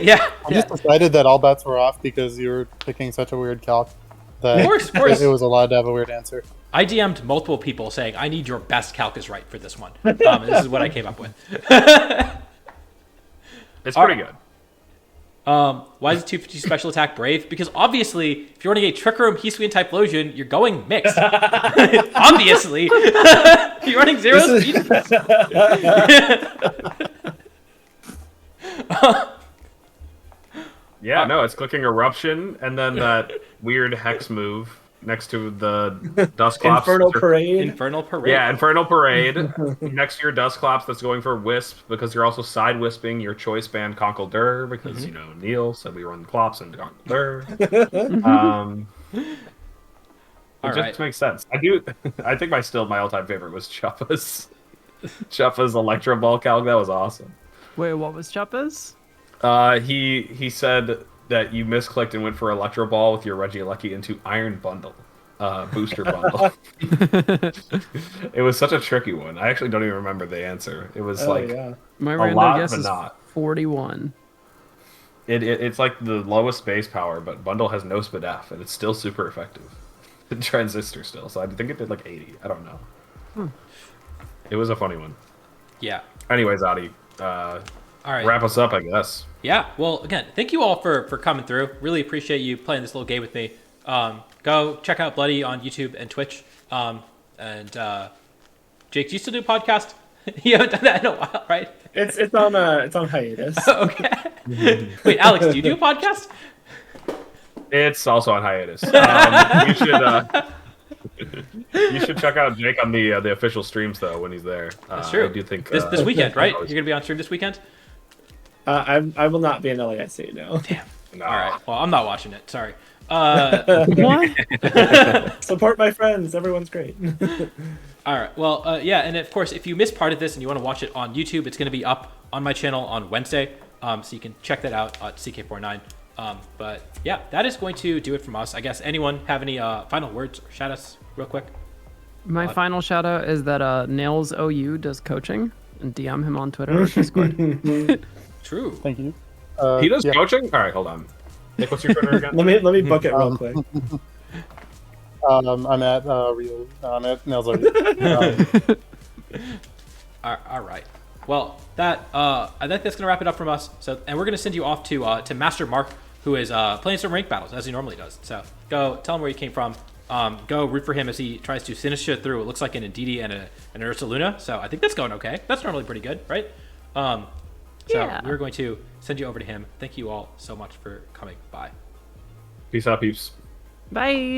yeah, I just decided that all bets were off because you were picking such a weird calc that Of course. it was allowed to have a weird answer. I DM'd multiple people saying I need your best calculus right for this one. And this is what I came up with. It's pretty good. Why is it 250 special attack brave? Because obviously, if you're running a Trick Room, Hisui, and Typhlosion, you're going mixed. Obviously. You're running 0 speed. Yeah, no, it's clicking Eruption and then that weird hex move next to the Dustclops. Infernal Parade. Infernal Parade. Yeah, Infernal Parade next to your Dustclops that's going for Wisp because you're also side wisping your choice band Conkeldurr because, you know, Neil said we run Clops and Conkeldurr. It just makes sense. I think my all-time favorite was Chuppa's Electro Ball calc. That was awesome. Wait, what was Chuppa's? He said that you misclicked and went for Electro Ball with your Regieleki into Iron Bundle, booster bundle. It was such a tricky one. I actually don't even remember the answer. It was My a random lot, guess but is not. 41. It's like the lowest base power, but Bundle has no SPDF, and it's still super effective. Transistor still, so I think it did like 80. I don't know. It was a funny one. Yeah. Anyways, Adi, All right. wrap us up, I guess. Yeah. Well, again, thank you all for coming through. Really appreciate you playing this little game with me. Go check out Bloody on YouTube and Twitch. And Jake, do you still do a podcast? You haven't done that in a while, right? It's on hiatus. Okay. Wait, Alex, do you do a podcast? It's also on hiatus. You should check out Jake on the official streams though when he's there. That's true. I do think this weekend, right? You're gonna be on stream this weekend. I will not be in LAIC, no. Damn. No. All right. Well, I'm not watching it. Sorry. What? Support my friends. Everyone's great. All right. Well, yeah, and of course, if you missed part of this and you want to watch it on YouTube, it's going to be up on my channel on Wednesday, so you can check that out at CK49. But yeah, that is going to do it from us. I guess anyone have any final words or shout outs real quick? My final shout out is that Nails OU does coaching, and DM him on Twitter or Discord. True. Thank you. He does yeah. coaching. All right, hold on. Nick, what's your Twitter again? let me book it real quick. I'm at I'm at Nails. All right. Well, that I think that's gonna wrap it up from us. So, and we're gonna send you off to Master Mark, who is playing some ranked battles as he normally does. So, go tell him where you came from. Go root for him as he tries to finish it through. It looks like an Indeedee and an Ursaluna. So, I think that's going okay. That's normally pretty good, right? So Yeah. we're going to send you over to him. Thank you all so much for coming by. Peace out, peeps. Bye.